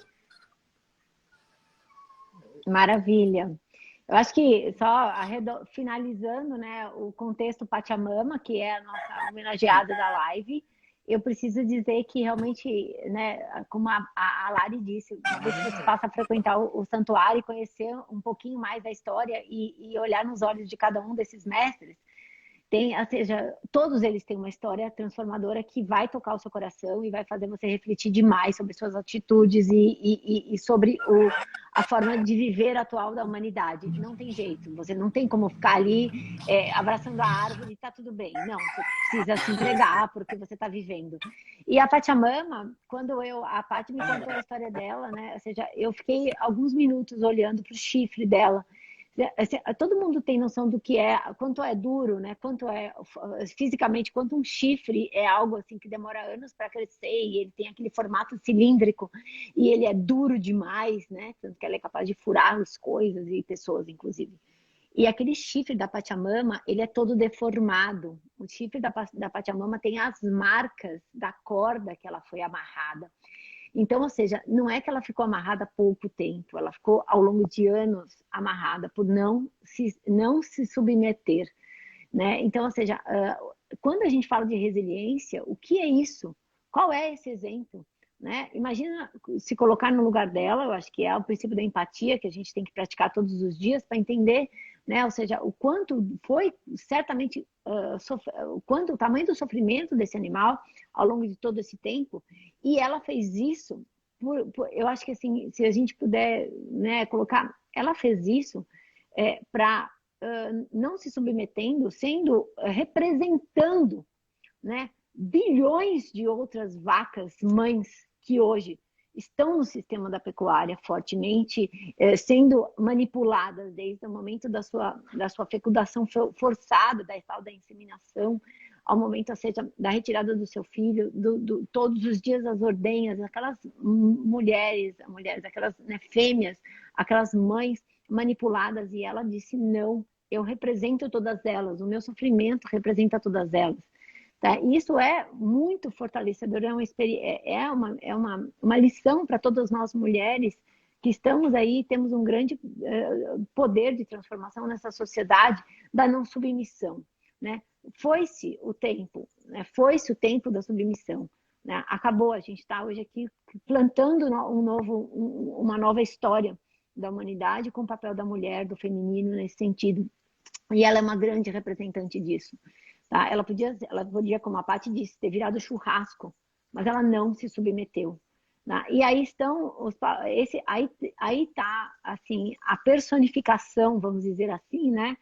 Maravilha. Eu acho que só finalizando, né, o contexto Pachamama, que é a nossa homenageada da live, eu preciso dizer que realmente, né, como a Lari disse, uma vez que você passa a frequentar o santuário e conhecer um pouquinho mais da história e olhar nos olhos de cada um desses mestres, ou seja, todos eles têm uma história transformadora que vai tocar o seu coração e vai fazer você refletir demais sobre suas atitudes e sobre a forma de viver atual da humanidade. Não tem jeito, você não tem como ficar ali abraçando a árvore e tá tudo bem. Não, você precisa se entregar porque você está vivendo. E a Pachamama, quando a Paty me contou a história dela, né? Ou seja, eu fiquei alguns minutos olhando para o chifre dela. Todo mundo tem noção do que é, quanto é duro, né? Quanto é fisicamente, quanto um chifre é algo assim que demora anos para crescer e ele tem aquele formato cilíndrico e ele é duro demais, né? Tanto que ele é capaz de furar as coisas e pessoas, inclusive. E aquele chifre da Pachamama, ele é todo deformado. O chifre da Pachamama tem as marcas da corda que ela foi amarrada. Então, ou seja, não é que ela ficou amarrada há pouco tempo, ela ficou ao longo de anos amarrada por não se submeter, né? Então, ou seja, quando a gente fala de resiliência, o que é isso? Qual é esse exemplo? Né? Imagina se colocar no lugar dela, eu acho que é o princípio da empatia que a gente tem que praticar todos os dias para entender, né? Ou seja, o quanto foi certamente, o tamanho do sofrimento desse animal ao longo de todo esse tempo, e ela fez isso, eu acho que assim, se a gente puder, né, colocar, ela fez isso para não se submetendo, representando, né, bilhões de outras vacas mães que hoje estão no sistema da pecuária fortemente sendo manipuladas desde o momento da sua fecundação forçada, da tal da inseminação, ao momento, ou seja, da retirada do seu filho, todos os dias as ordenhas, aquelas mulheres, aquelas, né, fêmeas, aquelas mães manipuladas, e ela disse, não, eu represento todas elas, o meu sofrimento representa todas elas. Tá? Isso é muito fortalecedor, é uma lição para todas nós mulheres que estamos aí, temos um grande poder de transformação nessa sociedade da não submissão, né? Foi-se o tempo, né? Foi-se o tempo da submissão, né? Acabou, a gente está hoje aqui plantando uma nova história da humanidade com o papel da mulher, do feminino nesse sentido, e ela é uma grande representante disso. Tá? Ela podia, como a Paty disse, ter virado churrasco, mas ela não se submeteu. Tá? E aí aí está assim, a personificação, vamos dizer assim, né,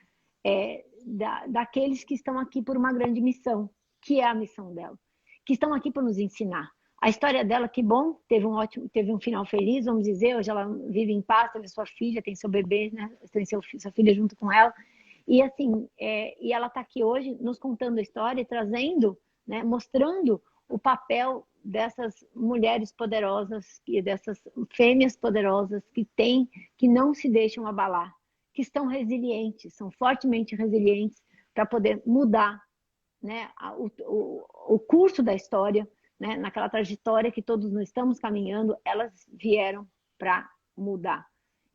daqueles que estão aqui por uma grande missão, que é a missão dela, que estão aqui por nos ensinar. A história dela, que bom, teve um final feliz, vamos dizer, hoje ela vive em paz, teve sua filha, tem seu bebê, né, tem sua filha junto com ela. E assim, e ela está aqui hoje nos contando a história e trazendo, né, mostrando o papel dessas mulheres poderosas e dessas fêmeas poderosas que não se deixam abalar, que estão resilientes, são fortemente resilientes para poder mudar, né, o curso da história, né, naquela trajetória que todos nós estamos caminhando, elas vieram para mudar.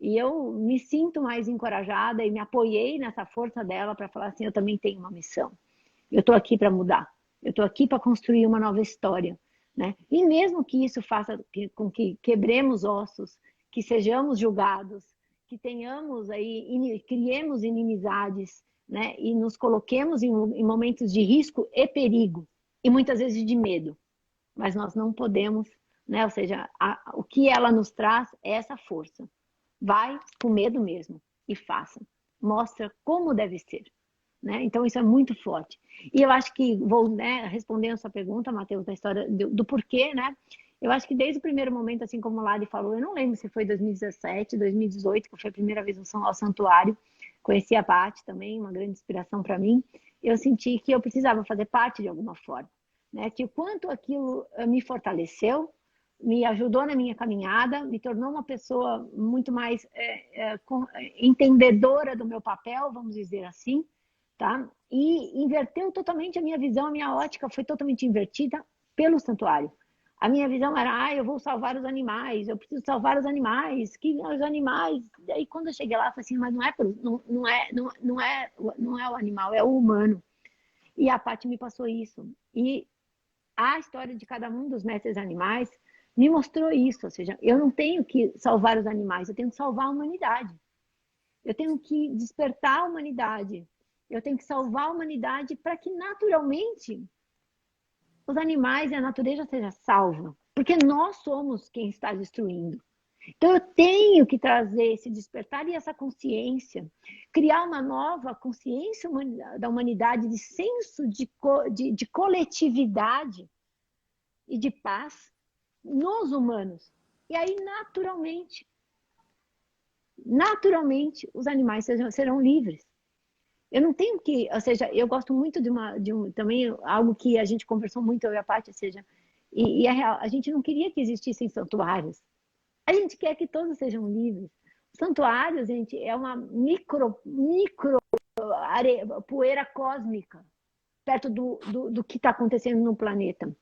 E eu me sinto mais encorajada e me apoiei nessa força dela para falar assim, eu também tenho uma missão. Eu estou aqui para mudar. Eu estou aqui para construir uma nova história, né? E mesmo que isso faça com que quebremos ossos, que sejamos julgados, que tenhamos aí, criemos inimizades, né? E nos coloquemos em momentos de risco e perigo, e muitas vezes de medo. Mas nós não podemos, né? Ou seja, o que ela nos traz é essa força. Vai com medo mesmo e faça. Mostra como deve ser. Né? Então, isso é muito forte. E eu acho que, né, respondendo a sua pergunta, Matheus, da história do porquê, né? Eu acho que desde o primeiro momento, assim como o Lari falou, eu não lembro se foi 2017, 2018, que foi a primeira vez ao santuário. Conheci a Paty também, uma grande inspiração para mim. Eu senti que eu precisava fazer parte de alguma forma. né? De quanto aquilo me fortaleceu, me ajudou na minha caminhada, me tornou uma pessoa muito mais entendedora do meu papel, vamos dizer assim, tá? E inverteu totalmente a minha visão, a minha ótica foi totalmente invertida pelo santuário. A minha visão era, eu vou salvar os animais, eu preciso salvar os animais, que os animais. Daí quando eu cheguei lá, eu falei assim, mas não é o animal, é o humano. E a Paty me passou isso. E a história de cada um dos mestres animais me mostrou isso, ou seja, eu não tenho que salvar os animais, eu tenho que salvar a humanidade. Eu tenho que despertar a humanidade. Eu tenho que salvar a humanidade para que naturalmente os animais e a natureza seja salva, porque nós somos quem está destruindo. Então eu tenho que trazer esse despertar e essa consciência, criar uma nova consciência da humanidade, de senso de coletividade e de paz nos humanos. E aí, naturalmente, os animais serão livres. Eu não tenho que, ou seja, eu gosto muito também algo que a gente conversou muito, eu e a Paty, ou seja, e é real, a gente não queria que existissem santuários. A gente quer que todos sejam livres. Santuários, gente, é uma micro poeira cósmica perto do que está acontecendo no planeta.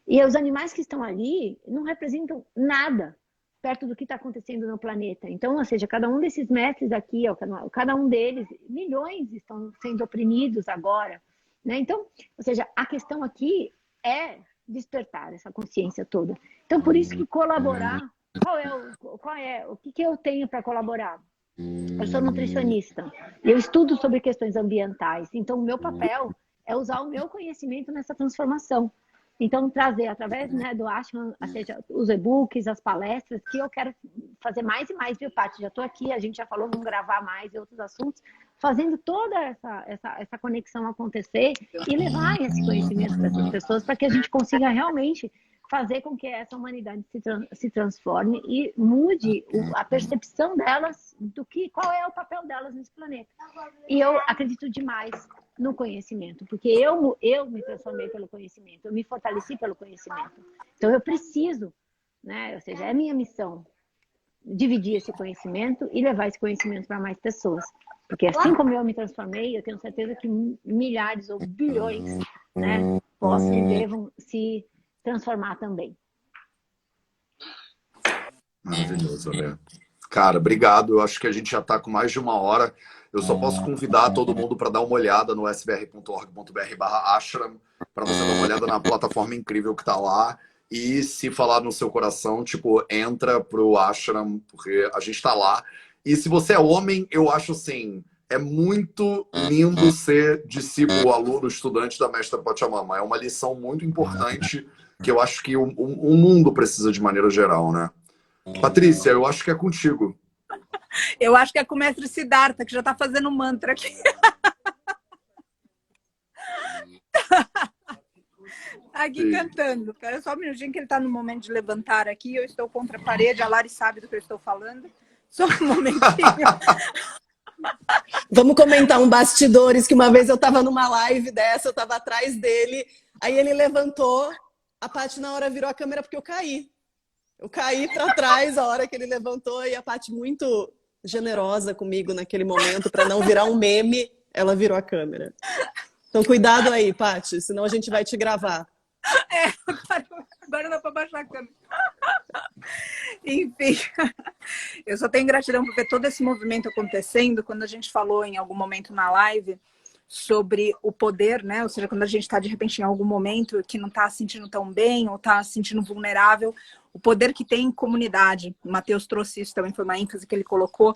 E os animais que estão ali não representam nada perto do que está acontecendo no planeta. Então, ou seja, cada um desses mestres aqui, cada um deles, milhões estão sendo oprimidos agora, né? Então, ou seja, a questão aqui é despertar essa consciência toda. Então, por isso que colaborar, o que eu tenho para colaborar? Eu sou nutricionista, eu estudo sobre questões ambientais, então o meu papel é usar o meu conhecimento nessa transformação. Então, trazer através, né, do Ashram, ou seja, os e-books, as palestras, que eu quero fazer mais e mais, viu, Paty? Já estou aqui, a gente já falou, vamos gravar mais e outros assuntos, fazendo toda essa conexão acontecer e levar esse conhecimento para essas pessoas, para que a gente consiga realmente fazer com que essa humanidade se transforme e mude a percepção delas qual é o papel delas nesse planeta. E eu acredito demais no conhecimento, porque eu me transformei pelo conhecimento, eu me fortaleci pelo conhecimento. Então eu preciso, né? Ou seja, é minha missão dividir esse conhecimento e levar esse conhecimento para mais pessoas. Porque assim como eu me transformei, eu tenho certeza que milhares ou bilhões, né, possam e devam se transformar também. Maravilhoso, né? Cara, obrigado. Eu acho que a gente já está com mais de 1 hora. Eu só posso convidar todo mundo para dar uma olhada no sbr.org.br/ashram, para você dar uma olhada na plataforma incrível que está lá. E se falar no seu coração, tipo, entra pro ashram, porque a gente está lá. E se você é homem, eu acho assim, é muito lindo ser discípulo, aluno, estudante da Mestra Pachamama. É uma lição muito importante que eu acho que o mundo precisa de maneira geral, né? Patrícia, eu acho que é contigo. Eu acho que é com o mestre Siddhartha, que já está fazendo mantra aqui. Aqui Sim. cantando. Espera só um minutinho que ele está no momento de levantar aqui. Eu estou contra a parede, a Lari sabe do que eu estou falando. Só um momentinho. Vamos comentar um bastidores, que uma vez eu estava numa live dessa, eu estava atrás dele, aí ele levantou, a Paty na hora virou a câmera porque eu caí. Eu caí para trás a hora que ele levantou e a Paty muito generosa comigo naquele momento, para não virar um meme, ela virou a câmera. Então cuidado aí, Paty, senão a gente vai te gravar. Agora dá para baixar a câmera. Enfim, eu só tenho gratidão por ver todo esse movimento acontecendo. Quando a gente falou em algum momento na live sobre o poder, né? Ou seja, quando a gente está de repente em algum momento que não está se sentindo tão bem ou está se sentindo vulnerável, o poder que tem em comunidade. O Matheus trouxe isso também, foi uma ênfase que ele colocou.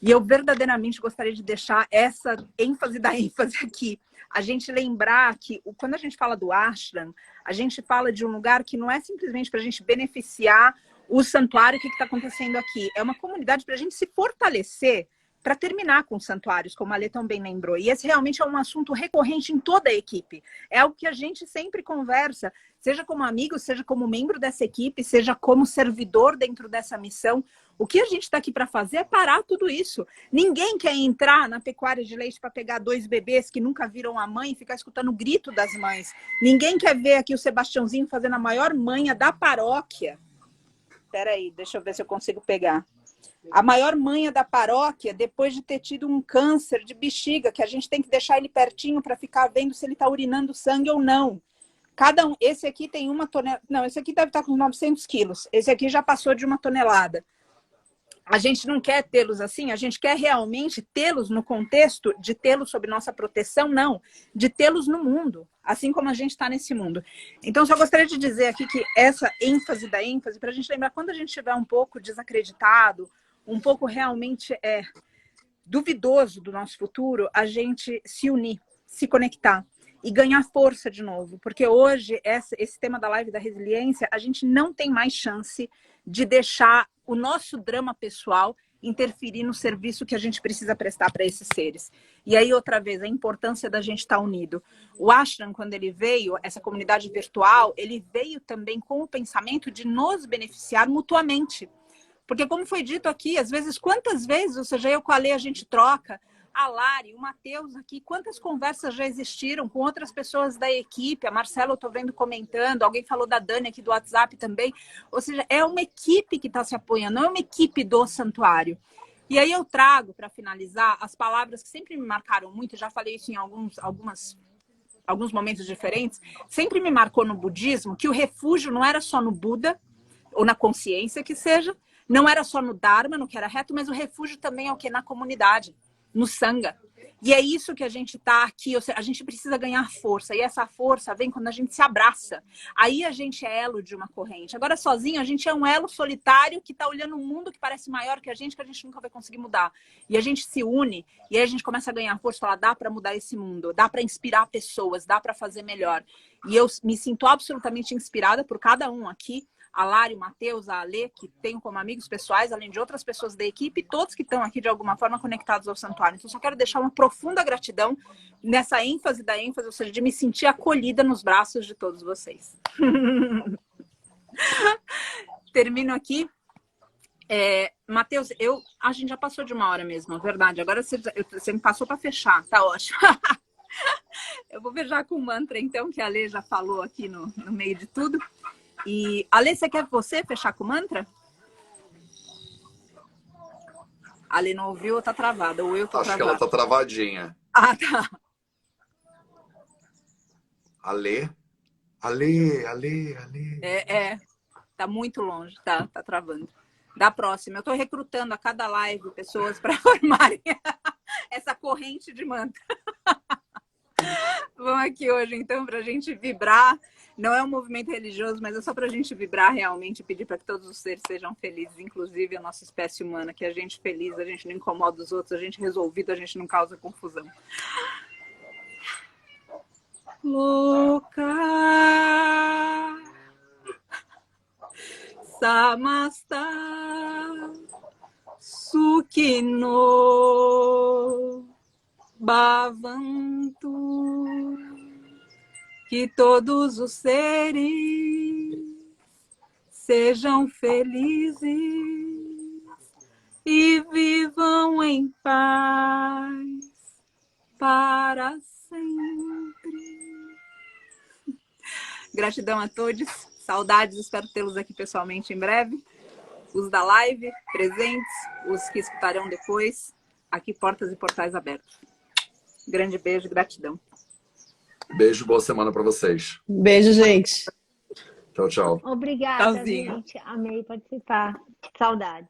E eu verdadeiramente gostaria de deixar essa ênfase da ênfase aqui. A gente lembrar que quando a gente fala do ashram, a gente fala de um lugar que não é simplesmente para a gente beneficiar o santuário, o que está acontecendo aqui. É uma comunidade para a gente se fortalecer para terminar com os santuários, como a Lê também lembrou. E esse realmente é um assunto recorrente em toda a equipe. É algo que a gente sempre conversa, seja como amigo, seja como membro dessa equipe, seja como servidor dentro dessa missão. O que a gente está aqui para fazer é parar tudo isso. Ninguém quer entrar na pecuária de leite para pegar 2 bebês que nunca viram a mãe e ficar escutando o grito das mães. Ninguém quer ver aqui o Sebastiãozinho fazendo a maior manha da paróquia. Espera aí, deixa eu ver se eu consigo pegar. A maior manha da paróquia, depois de ter tido um câncer de bexiga, que a gente tem que deixar ele pertinho para ficar vendo se ele está urinando sangue ou não. Cada um, esse aqui tem 1 tonelada. Não, esse aqui deve estar com 900 quilos. Esse aqui já passou de 1 tonelada. A gente não quer tê-los assim, a gente quer realmente tê-los no contexto de tê-los sob nossa proteção, não. De tê-los no mundo, assim como a gente está nesse mundo. Então, só gostaria de dizer aqui que essa ênfase da ênfase, para a gente lembrar, quando a gente estiver um pouco desacreditado, um pouco realmente duvidoso do nosso futuro, a gente se unir, se conectar e ganhar força de novo. Porque hoje, esse tema da live da resiliência, a gente não tem mais chance de deixar o nosso drama pessoal interferir no serviço que a gente precisa prestar para esses seres. E aí, outra vez, a importância da gente estar unido. O Ashram, quando ele veio, essa comunidade virtual, ele veio também com o pensamento de nos beneficiar mutuamente. Porque, como foi dito aqui, às vezes, quantas vezes, ou seja, eu com a Lê, a gente troca, a Lari, o Matheus aqui, quantas conversas já existiram com outras pessoas da equipe, a Marcela eu estou vendo comentando, alguém falou da Dani aqui do WhatsApp também, ou seja, é uma equipe que está se apoiando, não é uma equipe do santuário. E aí eu trago, para finalizar, as palavras que sempre me marcaram muito, já falei isso em alguns momentos diferentes, sempre me marcou no budismo que o refúgio não era só no Buda, ou na consciência que seja, não era só no Dharma, no que era reto, mas o refúgio também é o que? Na comunidade, no Sangha. E é isso que a gente está aqui, ou seja, a gente precisa ganhar força, e essa força vem quando a gente se abraça. Aí a gente é elo de uma corrente. Agora, sozinho, a gente é um elo solitário que está olhando um mundo que parece maior que a gente nunca vai conseguir mudar. E a gente se une, e aí a gente começa a ganhar força, falar, dá para mudar esse mundo, dá para inspirar pessoas, dá para fazer melhor. E eu me sinto absolutamente inspirada por cada um aqui, a Lari, o Matheus, a Alê, que tenho como amigos pessoais, além de outras pessoas da equipe, todos que estão aqui de alguma forma conectados ao santuário. Então, só quero deixar uma profunda gratidão nessa ênfase da ênfase, ou seja, de me sentir acolhida nos braços de todos vocês. Termino aqui. Matheus, a gente já passou de 1 hora mesmo, é verdade. Agora você me passou para fechar, tá ótimo. Eu vou fechar com o mantra, então, que a Alê já falou aqui no meio de tudo. E, Alê, você quer fechar com o mantra? A Alê não ouviu ou tá travada? Ou eu tô travada? Acho que ela tá travadinha. Ah, tá. Alê. Tá muito longe, tá travando. Da próxima. Eu tô recrutando a cada live pessoas para formarem essa corrente de mantra. Vamos aqui hoje, então, pra gente vibrar. Não é um movimento religioso, mas é só para a gente vibrar realmente e pedir para que todos os seres sejam felizes, inclusive a nossa espécie humana, que a gente feliz, a gente não incomoda os outros, a gente resolvido, a gente não causa confusão. Loka Samasta Sukhino Bhavantu. Que todos os seres sejam felizes e vivam em paz para sempre. Gratidão a todos, saudades, espero tê-los aqui pessoalmente em breve. Os da live, presentes, os que escutarão depois, aqui portas e portais abertos. Grande beijo, gratidão. Beijo, boa semana para vocês. Beijo, gente. Tchau, tchau. Obrigada, Tchauzinho. gente. Amei participar. Saudades.